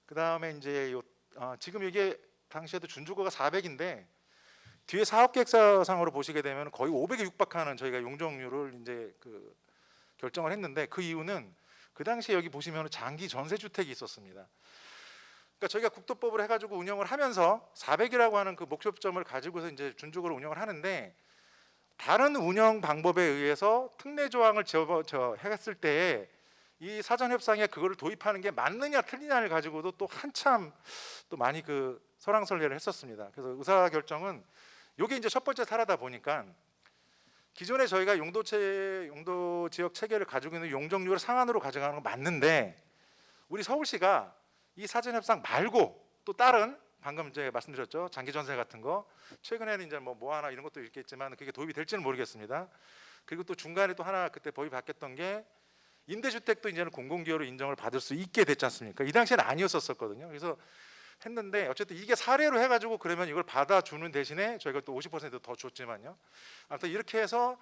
그 다음에 이제 지금 이게 당시에도 준주거가 400인데 뒤에 사업계획서상으로 보시게 되면 거의 500에 육박하는 저희가 용적률을 이제 그 결정을 했는데, 그 이유는 그 당시에 여기 보시면 장기 전세 주택이 있었습니다. 그러니까 저희가 국도법을 해가지고 운영을 하면서 400이라고 하는 그 목표점을 가지고서 이제 준주거로 운영을 하는데, 다른 운영 방법에 의해서 특례 조항을 했을 때에 이 사전 협상에 그거를 도입하는 게 맞느냐 틀리냐를 가지고도 또 한참 또 많이 그 설왕설래를 했었습니다. 그래서 의사 결정은 이게 이제 첫 번째 사례다 보니까, 기존에 저희가 용도 지역 체계를 가지고 있는 용적률을 상한으로 가져가는 건 맞는데, 우리 서울시가 이 사전 협상 말고 또 다른, 방금 이제 말씀드렸죠, 장기 전세 같은 거, 최근에는 이제 뭐 하나 이런 것도 있겠지만 그게 도입이 될지는 모르겠습니다. 그리고 또 중간에 또 하나 그때 법이 바뀌었던 게, 임대주택도 이제는 공공기여로 인정을 받을 수 있게 됐지 않습니까? 이 당시에는 아니었었거든요. 그래서 했는데 어쨌든 이게 사례로 해가지고 그러면 이걸 받아주는 대신에 저희가 또 50% 더 줬지만요. 아무튼 이렇게 해서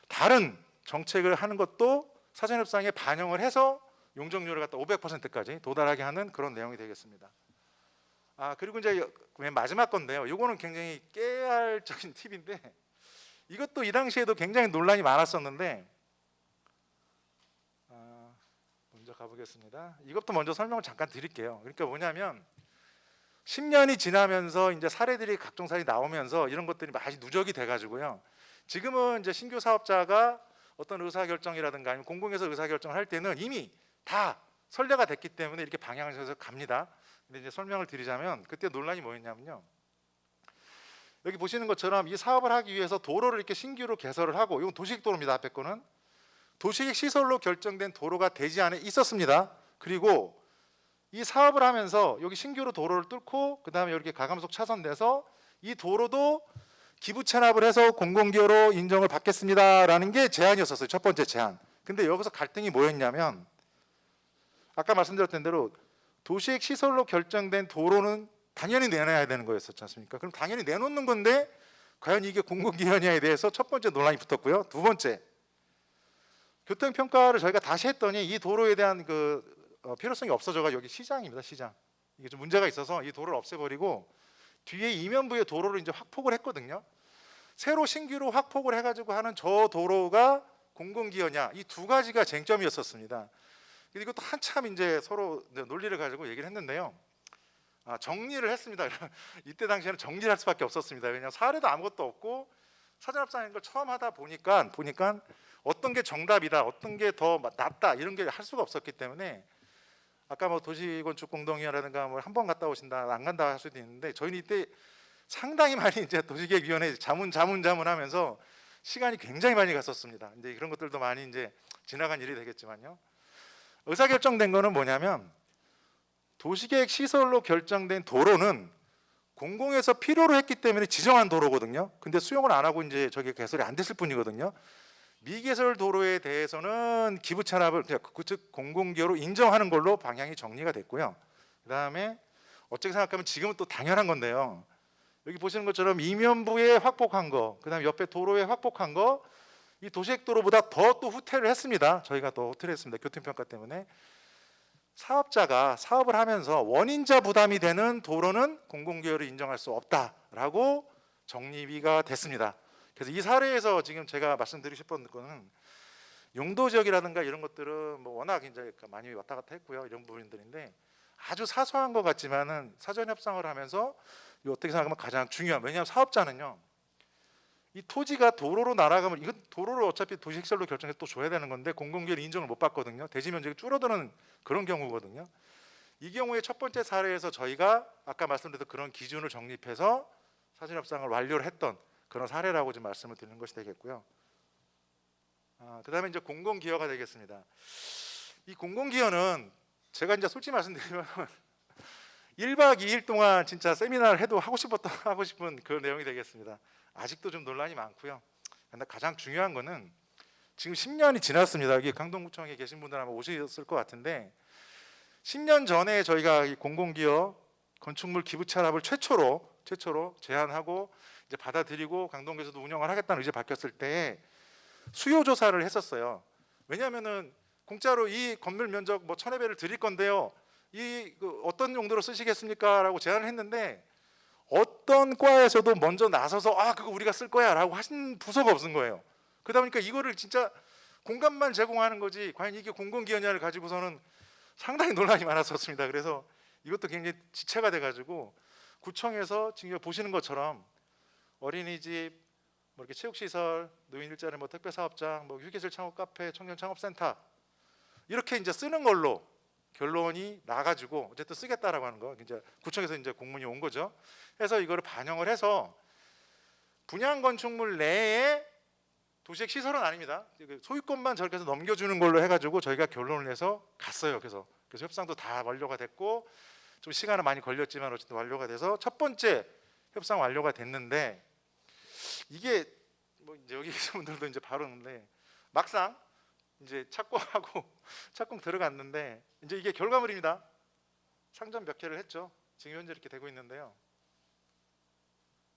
다른 정책을 하는 것도 사전협상에 반영을 해서 용적률을 갖다 500%까지 도달하게 하는 그런 내용이 되겠습니다. 그리고 이제 맨 마지막 건데요. 이거는 굉장히 깨알적인 팁인데, 이것도 이 당시에도 굉장히 논란이 많았었는데, 먼저 가보겠습니다. 이것도 먼저 설명을 잠깐 드릴게요. 그러니까 뭐냐면 10년이 지나면서 이제 사례들이 각종 사례 나오면서 이런 것들이 많이 누적이 돼가지고요. 지금은 이제 신규 사업자가 어떤 의사결정이라든가 아니면 공공에서 의사결정을 할 때는 이미 다 선례가 됐기 때문에 이렇게 방향을 잡아서 갑니다. 근데 이제 설명을 드리자면 그때 논란이 뭐였냐면요. 여기 보시는 것처럼 이 사업을 하기 위해서 도로를 이렇게 신규로 개설을 하고, 이건 도시계획 도로입니다. 앞에 거는 도시계획 시설로 결정된 도로가 대지 안에 있었습니다. 그리고 이 사업을 하면서 여기 신규로 도로를 뚫고 그다음에 이렇게 가감속 차선 내서 이 도로도 기부 체납을 해서 공공기여로 인정을 받겠습니다라는 게 제안이었었어요. 첫 번째 제안. 근데 여기서 갈등이 뭐였냐면, 아까 말씀드렸던 대로 도시계획 시설로 결정된 도로는 당연히 내놔야 되는 거였었지 않습니까? 그럼 당연히 내놓는 건데 과연 이게 공공기여냐에 대해서 첫 번째 논란이 붙었고요. 두 번째, 교통평가를 저희가 다시 했더니 이 도로에 대한 필요성이 없어져가 여기 시장입니다. 시장. 이게 좀 문제가 있어서 이 도로를 없애버리고 뒤에 이면부의 도로를 이제 확폭을 했거든요. 새로 신규로 확폭을 해가지고 하는 저 도로가 공공기여냐, 이 두 가지가 쟁점이었었습니다. 이것도 한참 이제 서로 논리를 가지고 얘기를 했는데요. 정리를 했습니다. 이때 당시에는 정리를 할 수밖에 없었습니다. 왜냐하면 사례도 아무것도 없고 사전협상인 걸 처음 하다 보니까 어떤 게 정답이다, 어떤 게 더 낫다 이런 게 할 수가 없었기 때문에, 아까 뭐 도시건축공동위원회라든가 뭐 한 번 갔다 오신다, 안 간다 할 수도 있는데, 저희는 이때 상당히 많이 이제 도시계획위원회 자문하면서 시간이 굉장히 많이 갔었습니다. 이제 그런 것들도 많이 이제 지나간 일이 되겠지만요. 의사결정된 거는 뭐냐면, 도시계획 시설로 결정된 도로는 공공에서 필요로 했기 때문에 지정한 도로거든요. 근데 수용을 안 하고 이제 저게 개설이 안 됐을 뿐이거든요. 미개설 도로에 대해서는 기부 체납을 즉 공공기여로 인정하는 걸로 방향이 정리가 됐고요. 그다음에 어떻게 생각하면 지금은 또 당연한 건데요. 여기 보시는 것처럼 이면부에 확폭한 거, 그다음에 옆에 도로에 확폭한 거, 이 도시계획 도로보다 더 또 후퇴를 했습니다. 저희가 더 후퇴를 했습니다. 교통평가 때문에. 사업자가 사업을 하면서 원인자 부담이 되는 도로는 공공기여로 인정할 수 없다라고 정리가 됐습니다. 그래서 이 사례에서 지금 제가 말씀드리고 싶은 거는, 용도 지역이라든가 이런 것들은 뭐 워낙 이제 많이 왔다 갔다 했고요. 이런 부분들인데 아주 사소한 것 같지만은 사전 협상을 하면서 이거 어떻게 생각하면 가장 중요한, 왜냐하면 사업자는요, 이 토지가 도로로 날아가면 이건 도로를 어차피 도시시설로 결정해서 또 줘야 되는 건데 공공기여를 인정을 못 받거든요. 대지 면적이 줄어드는 그런 경우거든요. 이 경우에 첫 번째 사례에서 저희가 아까 말씀드렸던 그런 기준을 정립해서 사전 협상을 완료를 했던 그런 사례라고 좀 말씀을 드리는 것이 되겠고요. 그다음에 이제 공공기여가 되겠습니다. 이 공공기여는 제가 이제 솔직히 말씀드리면 1박 2일 동안 진짜 세미나를 해도 하고 싶은 그 내용이 되겠습니다. 아직도 좀 논란이 많고요. 근데 가장 중요한 거는 지금 10년이 지났습니다. 여기 강동구청에 계신 분들 아마 오셨을 것 같은데, 10년 전에 저희가 이 공공기여 건축물 기부 체납을 최초로 제안하고 이제 받아들이고 강동구에서도 운영을 하겠다는 의지 밝혔을 때 수요 조사를 했었어요. 왜냐하면은 공짜로 이 건물 면적 뭐 1,000회를 드릴 건데요. 어떤 용도로 쓰시겠습니까?라고 제안을 했는데, 어떤 과에서도 먼저 나서서 그거 우리가 쓸 거야라고 하신 부서가 없은 거예요. 그러다 보니까 이거를 진짜 공간만 제공하는 거지 과연 이게 공공기여냐를 가지고서는 상당히 논란이 많았었습니다. 그래서 이것도 굉장히 지체가 돼가지고 구청에서 지금 보시는 것처럼 어린이집, 뭐 이렇게 체육시설, 노인 일자리, 뭐 택배사업장, 뭐 휴게실 창업 카페, 청년 창업센터 이렇게 이제 쓰는 걸로 결론이 나가지고 어쨌든 쓰겠다라고 하는 거, 이제 구청에서 이제 공문이 온 거죠. 해서 이거를 반영을 해서 분양 건축물 내에 도시계획 시설은 아닙니다. 소유권만 저렇게 해서 넘겨주는 걸로 해가지고 저희가 결론을 내서 갔어요. 그래서 협상도 다 완료가 됐고 좀 시간은 많이 걸렸지만 어쨌든 완료가 돼서 첫 번째 협상 완료가 됐는데, 이게 뭐 이제 여기 계신 분들도 이제 바로 오는데 막상 이제 착공 들어갔는데 이제 이게 결과물입니다. 상점 몇 개를 했죠. 지금 현재 이렇게 되고 있는데요.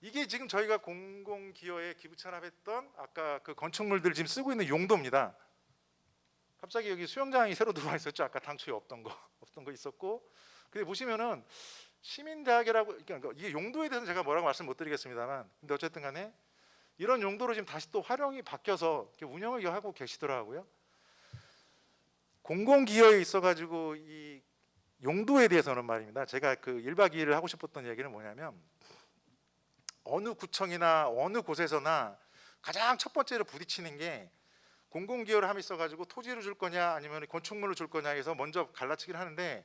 이게 지금 저희가 공공기여에 기부 체납했던 아까 그 건축물들 지금 쓰고 있는 용도입니다. 갑자기 여기 수영장이 새로 들어와 있었죠. 아까 당초에 없던 거 있었고. 근데 보시면은 시민대학이라고, 그러니까 이게 용도에 대해서는 제가 뭐라고 말씀 못 드리겠습니다만, 근데 어쨌든 간에 이런 용도로 지금 다시 또 활용이 바뀌어서 이렇게 운영을 하고 계시더라고요. 공공기여에 있어가지고 이 용도에 대해서는 말입니다. 제가 그 1박 2일을 하고 싶었던 얘기는 뭐냐면, 어느 구청이나 어느 곳에서나 가장 첫 번째로 부딪히는 게 공공기여를 함에 있어가지고 토지를 줄 거냐 아니면 건축물로 줄 거냐 해서 먼저 갈라치기를 하는데,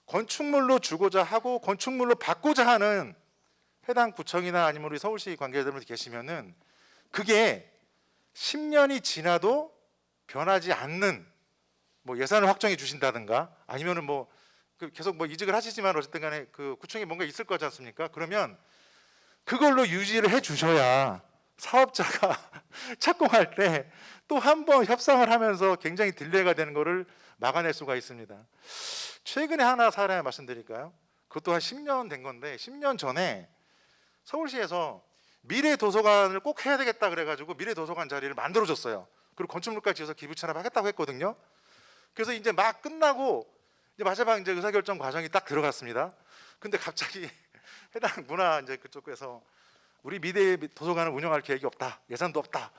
건축물로 주고자 하고 건축물로 받고자 하는 해당 구청이나 아니면 우리 서울시 관계자분들 계시면은 그게 10년이 지나도 변하지 않는 뭐 예산을 확정해 주신다든가 아니면은 뭐 계속 뭐 이직을 하시지만 어쨌든 간에 그 구청에 뭔가 있을 거지 않습니까? 그러면 그걸로 유지를 해 주셔야 사업자가 착공할 때 또 한 번 협상을 하면서 굉장히 딜레이가 되는 거를 막아낼 수가 있습니다. 최근에 하나 사례 말씀드릴까요? 그것도 한 10년 된 건데 10년 전에 서울시에서 미래 도서관을 꼭 해야 되겠다 그래가지고 미래 도서관 자리를 만들어줬어요. 그리고 건축물까지 지어서 기부 찬합하겠다고 했거든요. 그래서 이제 막 끝나고 이제 마지막 이제 의사결정 과정이 딱 들어갔습니다. 근데 갑자기 해당 문화 이제 그쪽에서 우리 미래 도서관을 운영할 계획이 없다, 예산도 없다.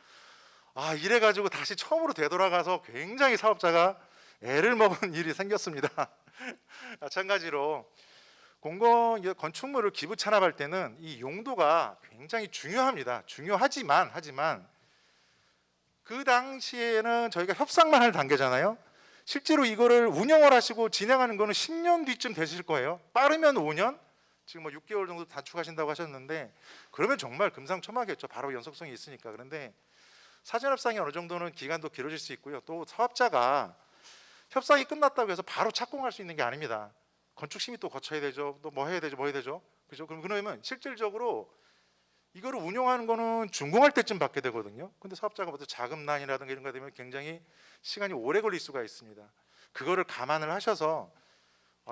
아 이래가지고 다시 처음으로 되돌아가서 굉장히 사업자가 애를 먹은 일이 생겼습니다. 마찬가지로 공공 건축물을 기부 찬합할 때는 이 용도가 굉장히 중요합니다. 하지만 그 당시에는 저희가 협상만 할 단계잖아요. 실제로 이거를 운영을 하시고 진행하는 거는 10년 뒤쯤 되실 거예요. 빠르면 5년, 지금 뭐 6개월 정도 단축하신다고 하셨는데 그러면 정말 금상첨화겠죠. 바로 연속성이 있으니까. 그런데 사전 협상이 어느 정도는 기간도 길어질 수 있고요. 또 사업자가 협상이 끝났다고 해서 바로 착공할 수 있는 게 아닙니다. 건축 심의 또 거쳐야 되죠. 또 뭐 해야 되죠. 그죠? 그러면 실질적으로 이거를 운영하는 거는 준공할 때쯤 받게 되거든요. 근데 사업자가 뭐 자금난이라든가 이런 거 되면 굉장히 시간이 오래 걸릴 수가 있습니다. 그거를 감안을 하셔서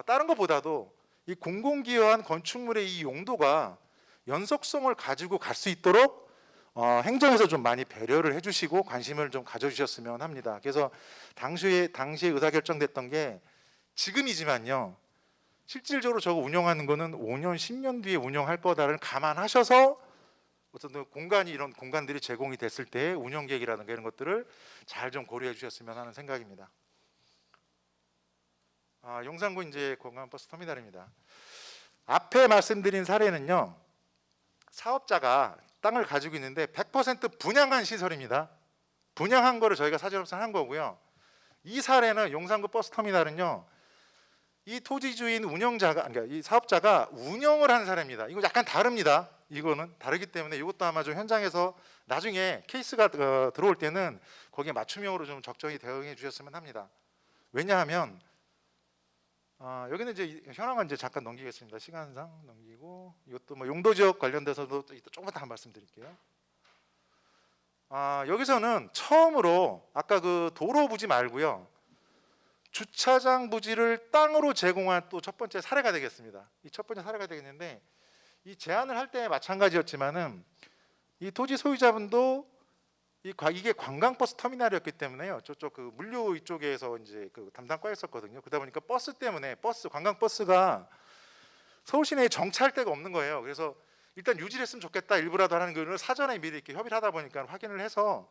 다른 것보다도 이 공공기여한 건축물의 이 용도가 연속성을 가지고 갈 수 있도록 행정에서 좀 많이 배려를 해주시고 관심을 좀 가져주셨으면 합니다. 그래서 당시에 의사결정됐던 게 지금이지만요. 실질적으로 저거 운영하는 거는 5년, 10년 뒤에 운영할 거다를 감안하셔서 어떤 공간이 이런 공간들이 제공이 됐을 때 운영 계획이라든가 이런 것들을 잘 좀 고려해 주셨으면 하는 생각입니다. 용산구 이제 관광버스 터미널입니다. 앞에 말씀드린 사례는요. 사업자가 땅을 가지고 있는데 100% 분양한 시설입니다. 분양한 거를 저희가 사전 협상한 거고요. 이 사례는 용산구 버스 터미널은요. 이 토지 주인 운영자가 그러니까 이 사업자가 운영을 하는 사례입니다. 이거 약간 다릅니다. 이거는 다르기 때문에 이것도 아마 좀 현장에서 나중에 케이스가 들어올 때는 거기에 맞춤형으로 좀 적정히 대응해 주셨으면 합니다. 왜냐하면 여기는 이제 현황은 이제 잠깐 넘기겠습니다. 시간상 넘기고 이것도 뭐 용도 지역 관련돼서도 조금 더 한 말씀드릴게요. 여기서는 처음으로 아까 그 도로 부지 말고요. 주차장 부지를 땅으로 제공한 또 첫 번째 사례가 되겠습니다. 이 첫 번째 사례가 되겠는데 이 제안을 할 때 마찬가지였지만은 이 토지 소유자분도 이게 관광버스 터미널이었기 때문에요. 저쪽 그 물류 이쪽에서 이제 그 담당과였었거든요. 그러다 보니까 버스 때문에 관광버스가 서울 시내에 정차할 데가 없는 거예요. 그래서 일단 유지를 했으면 좋겠다 일부라도 하는 거를 사전에 미리 이렇게 협의를 하다 보니까 확인을 해서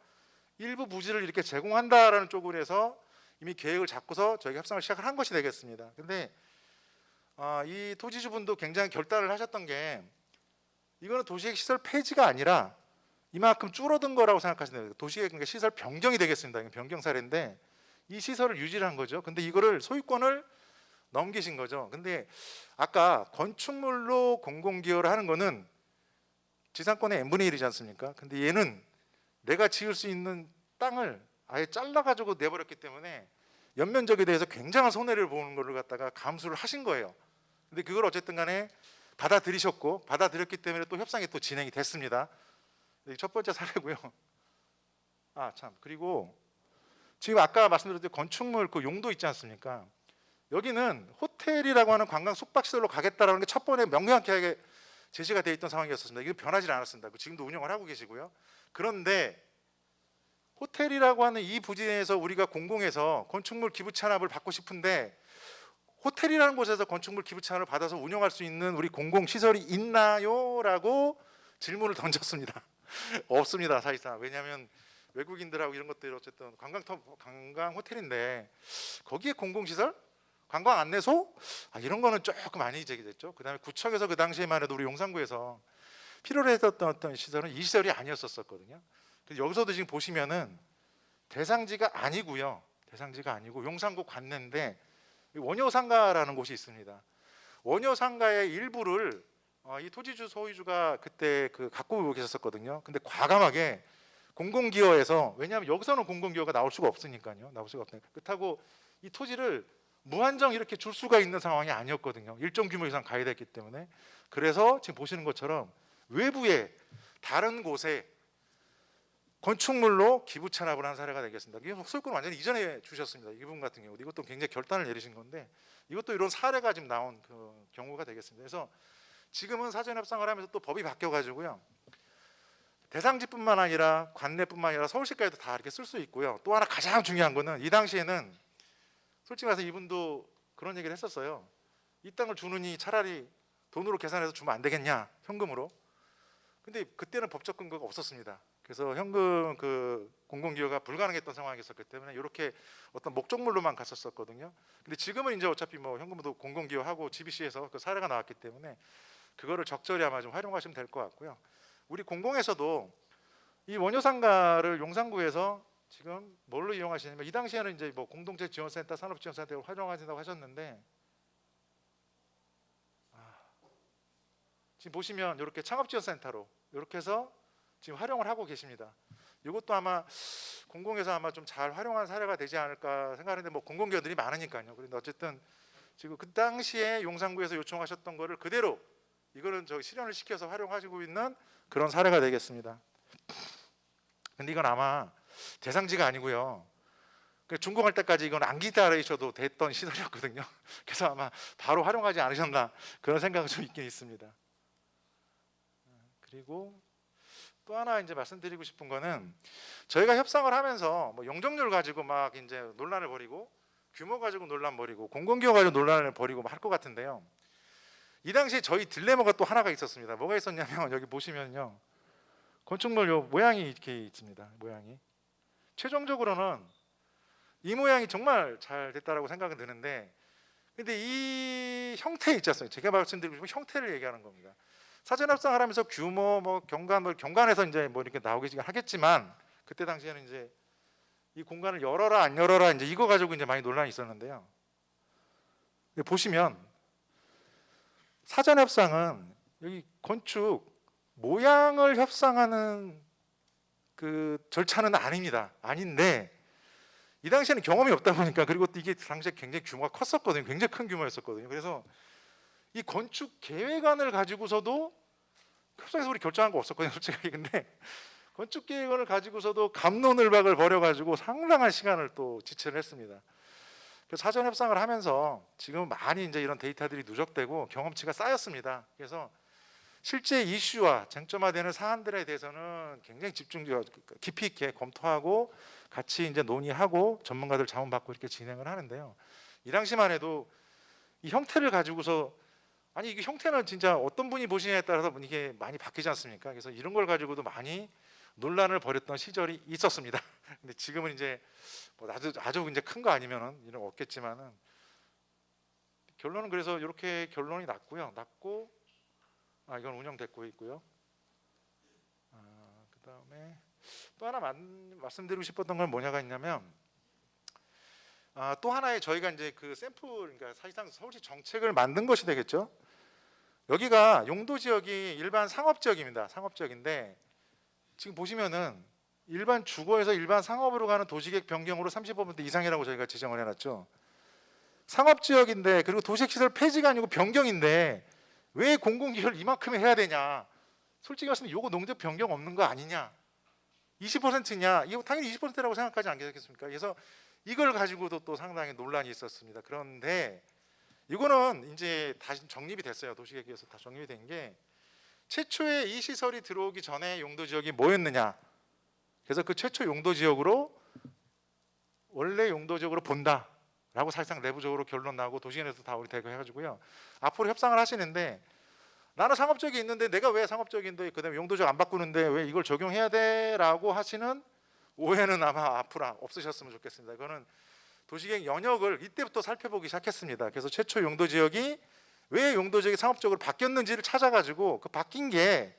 일부 부지를 이렇게 제공한다라는 쪽으로 해서 이미 계획을 잡고서 저희가 협상을 시작을 한 것이 되겠습니다. 근데 이 토지주분도 굉장히 결단을 하셨던 게 이거는 도시계획 시설 폐지가 아니라 이만큼 줄어든 거라고 생각하시면 돼요. 도시계획 시설 변경이 되겠습니다. 이건 변경 사례인데 이 시설을 유지를 한 거죠. 근데 이거를 소유권을 넘기신 거죠. 근데 아까 건축물로 공공기여를 하는 거는 지상권의 n분의 1이지 않습니까? 근데 얘는 내가 지을 수 있는 땅을 아예 잘라가지고 내버렸기 때문에 연면적에 대해서 굉장한 손해를 보는 거를 갖다가 감수를 하신 거예요. 근데 그걸 어쨌든 간에 받아들이셨고 받아들였기 때문에 또 협상이 또 진행이 됐습니다. 첫 번째 사례고요. 그리고 지금 아까 말씀드렸던 건축물 그 용도 있지 않습니까? 여기는 호텔이라고 하는 관광 숙박시설로 가겠다라는 게 첫 번에 명확하게 제시가 되어 있던 상황이었습니다. 이게 변하지 않았습니다. 지금도 운영을 하고 계시고요. 그런데 호텔이라고 하는 이 부지에서 우리가 공공에서 건축물 기부 찬합을 받고 싶은데 호텔이라는 곳에서 건축물 기부 찬합을 받아서 운영할 수 있는 우리 공공 시설이 있나요? 라고 질문을 던졌습니다. 없습니다. 사실상. 왜냐하면 외국인들하고 이런 것들이 어쨌든 관광 호텔인데 거기에 공공시설? 관광 안내소? 이런 거는 조금 많이 제기됐죠. 그다음에 구청에서 그 당시에만 해도 우리 용산구에서 필요로 했었던 어떤 시설은 이 시설이 아니었었거든요. 그래서 여기서도 지금 보시면은 대상지가 아니고요. 대상지가 아니고 용산구 관내인데 원효상가라는 곳이 있습니다. 원효상가의 일부를 이 토지주 소유주가 그때 그 갖고 계셨었거든요. 근데 과감하게 공공기여에서, 왜냐하면 여기서는 공공기여가 나올 수가 없으니까요. 나올 수가 없으니까. 그렇다고 이 토지를 무한정 이렇게 줄 수가 있는 상황이 아니었거든요. 일정 규모 이상 가야 됐기 때문에. 그래서 지금 보시는 것처럼 외부에 다른 곳에 건축물로 기부 찬합을 한 사례가 되겠습니다. 이게 소유권 완전히 이전에 주셨습니다. 이분 같은 경우 이것도 굉장히 결단을 내리신 건데, 이것도 이런 사례가 지금 나온 그 경우가 되겠습니다. 그래서 지금은 사전 협상을 하면서 또 법이 바뀌어 가지고요. 대상지뿐만 아니라 관내뿐만 아니라 서울시까지도 다 이렇게 쓸 수 있고요. 또 하나 가장 중요한 거는, 이 당시에는 솔직히 말해서 이분도 그런 얘기를 했었어요. 이 땅을 주느니 차라리 돈으로 계산해서 주면 안 되겠냐, 현금으로. 근데 그때는 법적 근거가 없었습니다. 그래서 현금 그 공공기여가 불가능했던 상황이었기 때문에 이렇게 어떤 목적물로만 갔었거든요. 근데 지금은 이제 어차피 뭐 현금도 공공기여하고 GBC에서 그 사례가 나왔기 때문에 그거를 적절히 아마 좀 활용하시면 될 것 같고요. 우리 공공에서도 이 원효상가를 용산구에서 지금 뭘로 이용하시냐면, 이 당시에는 이제 뭐 공동체 지원센터, 산업지원센터를 활용하신다고 하셨는데, 지금 보시면 이렇게 창업지원센터로 이렇게 해서 지금 활용을 하고 계십니다. 이것도 아마 공공에서 아마 좀 잘 활용한 사례가 되지 않을까 생각하는데, 뭐 공공기관들이 많으니까요. 그런데 어쨌든 지금 그 당시에 용산구에서 요청하셨던 거를 그대로 이거는 저 실현을 시켜서 활용하시고 있는 그런 사례가 되겠습니다. 근데 이건 아마 대상지가 아니고요. 준공할 때까지 이건 안 기다리셔도 됐던 시설이었거든요. 그래서 아마 바로 활용하지 않으셨나 그런 생각이 좀 있긴 있습니다. 그리고 또 하나 이제 말씀드리고 싶은 거는, 저희가 협상을 하면서 뭐 용적률 가지고 막 이제 논란을 벌이고, 규모 가지고 논란 벌이고, 공공기여 가지고 논란을 벌이고 할 것 같은데요. 이 당시에 저희 딜레마가 또 하나가 있었습니다. 뭐가 있었냐면, 여기 보시면요, 건축물 요 모양이 이렇게 있습니다. 모양이 최종적으로는 이 모양이 정말 잘 됐다라고 생각은 드는데, 근데 이 형태 있지 않습니까? 제가 말씀드리고 싶은 형태를 얘기하는 겁니다. 사전 협상을 하면서 규모, 뭐 경관, 뭐 경관에서 이제 뭐 이렇게 나오게 하겠지만, 그때 당시에는 이제 이 공간을 열어라 안 열어라 이제 이거 가지고 이제 많이 논란이 있었는데요. 보시면 사전 협상은 여기 건축 모양을 협상하는 그 절차는 아닙니다. 아닌데, 이 당시에는 경험이 없다 보니까, 그리고 또 이게 당시에 굉장히 규모가 컸었거든요. 굉장히 큰 규모였었거든요. 그래서 이 건축 계획안을 가지고서도 협상에서 우리 결정한 거 없었거든요, 솔직히. 근데 건축 계획안을 가지고서도 갑론을박을 벌여가지고 상당한 시간을 또 지체를 했습니다. 그래서 사전 협상을 하면서 지금 많이 이제 이런 데이터들이 누적되고 경험치가 쌓였습니다. 그래서 실제 이슈와 쟁점화되는 사안들에 대해서는 굉장히 깊이 있게 검토하고 같이 이제 논의하고 전문가들 자문받고 이렇게 진행을 하는데요. 이 당시만 해도 이 형태를 가지고서, 아니 이게 형태는 진짜 어떤 분이 보시냐에 따라서 이게 많이 바뀌지 않습니까? 그래서 이런 걸 가지고도 많이 논란을 벌였던 시절이 있었습니다. 근데 지금은 이제 뭐 아주 이제 큰 거 아니면은 이런 거 없겠지만은, 결론은 그래서 이렇게 결론이 났고요. 이건 운영됐고 있고요. 그다음에 또 하나 말씀드리고 싶었던 건 뭐냐가 있냐면, 또 하나의 저희가 이제 그 샘플, 그러니까 사실상 서울시 정책을 만든 것이 되겠죠. 여기가 용도 지역이 일반 상업 지역입니다. 상업 지역인데, 지금 보시면은 일반 주거에서 일반 상업으로 가는 도시계획 변경으로 35% 이상이라고 저희가 지정을 해놨죠. 상업 지역인데, 그리고 도시시설 폐지가 아니고 변경인데 왜 공공기여를 이만큼 해야 되냐? 솔직히 말씀드리면 이거 농적 변경 없는 거 아니냐? 20%냐? 이거 당연히 20%라고 생각하지 않겠습니까? 그래서 이걸 가지고도 또 상당히 논란이 있었습니다. 그런데 이거는 이제 다시 정립이 됐어요. 도시계획에서 다 정립이 된 게, 최초에 이 시설이 들어오기 전에 용도 지역이 뭐였느냐? 그래서 그 최초 용도 지역으로 원래 용도 지역으로 본다라고 사실상 내부적으로 결론 나고 도시계획에서 다 우리 대거 해가지고요. 앞으로 협상을 하시는데, 나는 상업적이 있는데 내가 왜 상업적인데 그다음에 용도적 안 바꾸는데 왜 이걸 적용해야 돼라고 하시는 오해는 아마 앞으로 없으셨으면 좋겠습니다. 이거는 도시계획 영역을 이때부터 살펴보기 시작했습니다. 그래서 최초 용도 지역이 왜 용도 지역이 상업적으로 바뀌었는지를 찾아가지고, 그 바뀐 게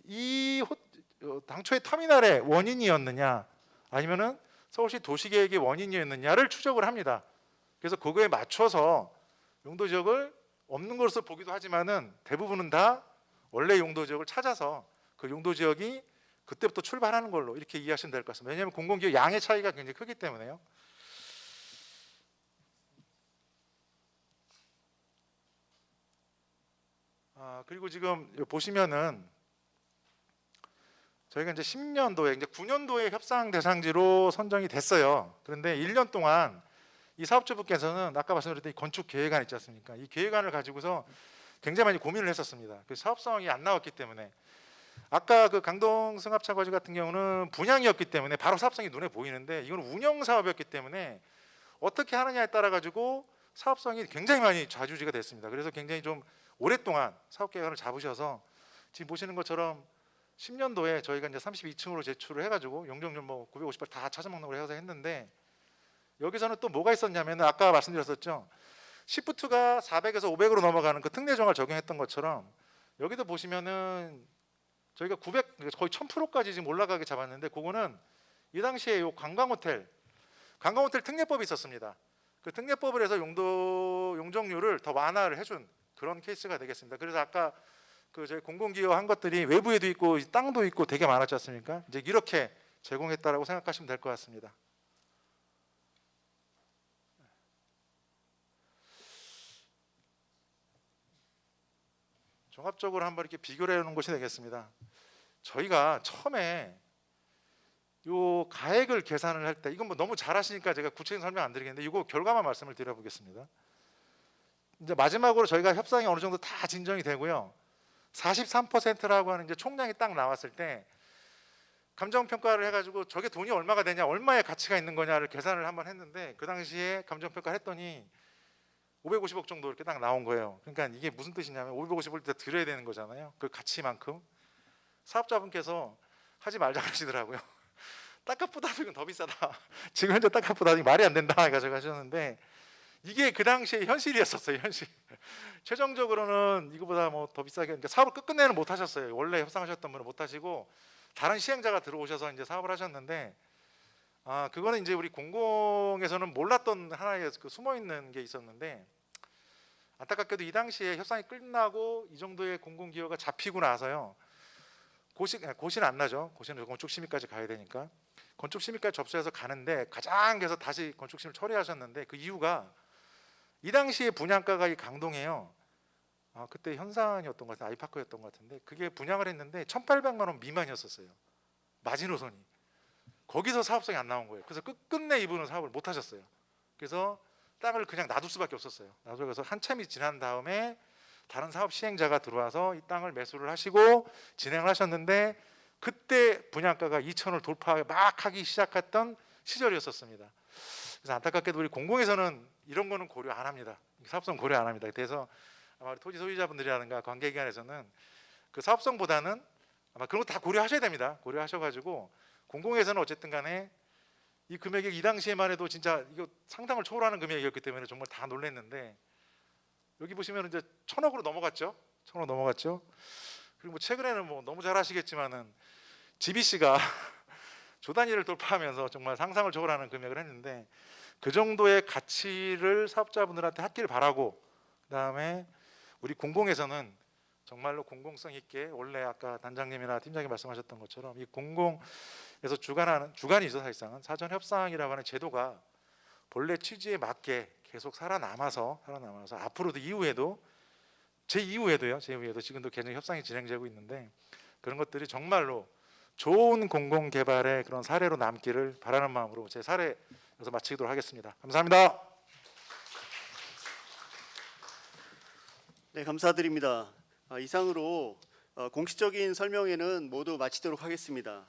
이 당초의 터미널의 원인이었느냐 아니면은 서울시 도시계획의 원인이었느냐를 추적을 합니다. 그래서 그거에 맞춰서 용도 지역을 없는 것으로 보기도 하지만은 대부분은 다 원래 용도 지역을 찾아서 그 용도 지역이 그때부터 출발하는 걸로 이렇게 이해하시면 될 것 같습니다. 왜냐하면 공공기업 양의 차이가 굉장히 크기 때문에요. 그리고 지금 보시면은 저희가 이제 10년도에 이제 9년도에 협상 대상지로 선정이 됐어요. 그런데 1년 동안 이 사업주분께서는 아까 말씀드렸던 이 건축 계획안 있지 않습니까? 이 계획안을 가지고서 굉장히 많이 고민을 했었습니다. 그 사업성이 안 나왔기 때문에 아까 그 강동 승합차 거지 같은 경우는 분양이었기 때문에 바로 사업성이 눈에 보이는데 이건 운영 사업이었기 때문에 어떻게 하느냐에 따라 가지고 사업성이 굉장히 많이 좌지우지가 됐습니다. 그래서 굉장히 좀 오랫동안 사업 계획안을 잡으셔서 지금 보시는 것처럼 10년도에 저희가 이제 32층으로 제출을 해가지고 용적률 뭐 950발 다 찾아먹는 걸 해서 했는데 여기서는 또 뭐가 있었냐면 아까 말씀드렸었죠. 시프트가 400에서 500으로 넘어가는 그 특례 조항을 적용했던 것처럼 여기도 보시면은 저희가 900 거의 1000%까지 지금 올라가게 잡았는데 그거는 이 당시에 요 관광호텔 특례법이 있었습니다. 그 특례법을 해서 용적률을 더 완화를 해준 그런 케이스가 되겠습니다. 그래서 아까 그 저희 공공기업 한 것들이 외부에도 있고 땅도 있고 되게 많았지 않습니까? 이제 이렇게 제공했다라고 생각하시면 될 것 같습니다. 종합적으로 한번 이렇게 비교를 해놓은 것이 되겠습니다. 저희가 처음에 요 가액을 계산을 할 때 이건 뭐 너무 잘하시니까 제가 구체적인 설명 안 드리겠는데 이거 결과만 말씀을 드려보겠습니다. 이제 마지막으로 저희가 협상이 어느 정도 다 진정이 되고요. 43%라고 하는 이제 총량이 딱 나왔을 때 감정 평가를 해가지고 저게 돈이 얼마가 되냐, 얼마의 가치가 있는 거냐를 계산을 한번 했는데 그 당시에 감정 평가를 했더니 550억 정도 이렇게 딱 나온 거예요. 그러니까 이게 무슨 뜻이냐면 550을 다 드려야 되는 거잖아요. 그 가치만큼 사업자분께서 하지 말자 하시더라고요. 땅값보다는 더 비싸다. 지금 현재 땅값보다는 말이 안 된다 해가지고 하셨는데 이게 그 당시에 현실이었었어요. 현실. 최종적으로는 이거보다 뭐 더 비싸게 그러니까 사업을 끝내는 못 하셨어요. 원래 협상하셨던 분은 못 하시고 다른 시행자가 들어오셔서 이제 사업을 하셨는데 그거는 이제 우리 공공에서는 몰랐던 하나의 그 숨어 있는 게 있었는데 안타깝게도 이 당시에 협상이 끝나고 이 정도의 공공기여가 잡히고 나서요. 고시는 안 나죠. 고시는 건축 심의까지 가야 되니까 건축 심의까지 접수해서 가는데 가장 그래서 다시 건축 심의를 처리하셨는데 그 이유가 이 당시에 분양가가 이 강동에요. 그때 현산이었던 것 같아요. 아이파크였던 것 같은데 그게 분양을 했는데 1,800만 원 미만이었었어요. 마지노선이. 거기서 사업성이 안 나온 거예요. 그래서 끝끝내 이분은 사업을 못 하셨어요. 그래서 땅을 그냥 놔둘 수밖에 없었어요. 놔두어서 한참이 지난 다음에 다른 사업 시행자가 들어와서 이 땅을 매수를 하시고 진행을 하셨는데 그때 분양가가 2천을 돌파 막 하기 시작했던 시절이었었습니다. 그래서 안타깝게도 우리 공공에서는 이런 거는 고려 안 합니다. 사업성 고려 안 합니다. 그래서 아마 토지 소유자분들이라든가 관계기관에서는 그 사업성보다는 아마 그런 거 다 고려하셔야 됩니다. 고려하셔가지고 공공에서는 어쨌든 간에 이 금액이 이 당시에만 해도 진짜 이거 상당을 초월하는 금액이었기 때문에 정말 다 놀랐는데 여기 보시면 이제 1,000억으로 넘어갔죠. 1,000억 넘어갔죠. 그리고 뭐 최근에는 뭐 너무 잘 아시겠지만은 GBC가 조 단위를 돌파하면서 정말 상상을 초월하는 금액을 했는데 그 정도의 가치를 사업자분들한테 했기를 바라고 그다음에 우리 공공에서는 정말로 공공성 있게 원래 아까 단장님이나 팀장님 말씀하셨던 것처럼 이 공공에서 주관이죠. 사실상은 사전 협상이라고 하는 제도가 본래 취지에 맞게 계속 살아남아서 앞으로도 제 이후에도 지금도 계속 협상이 진행되고 있는데 그런 것들이 정말로 좋은 공공 개발의 그런 사례로 남기를 바라는 마음으로 제 사례에서 마치도록 하겠습니다. 감사합니다. 네, 감사드립니다. 이상으로 공식적인 설명회는 모두 마치도록 하겠습니다.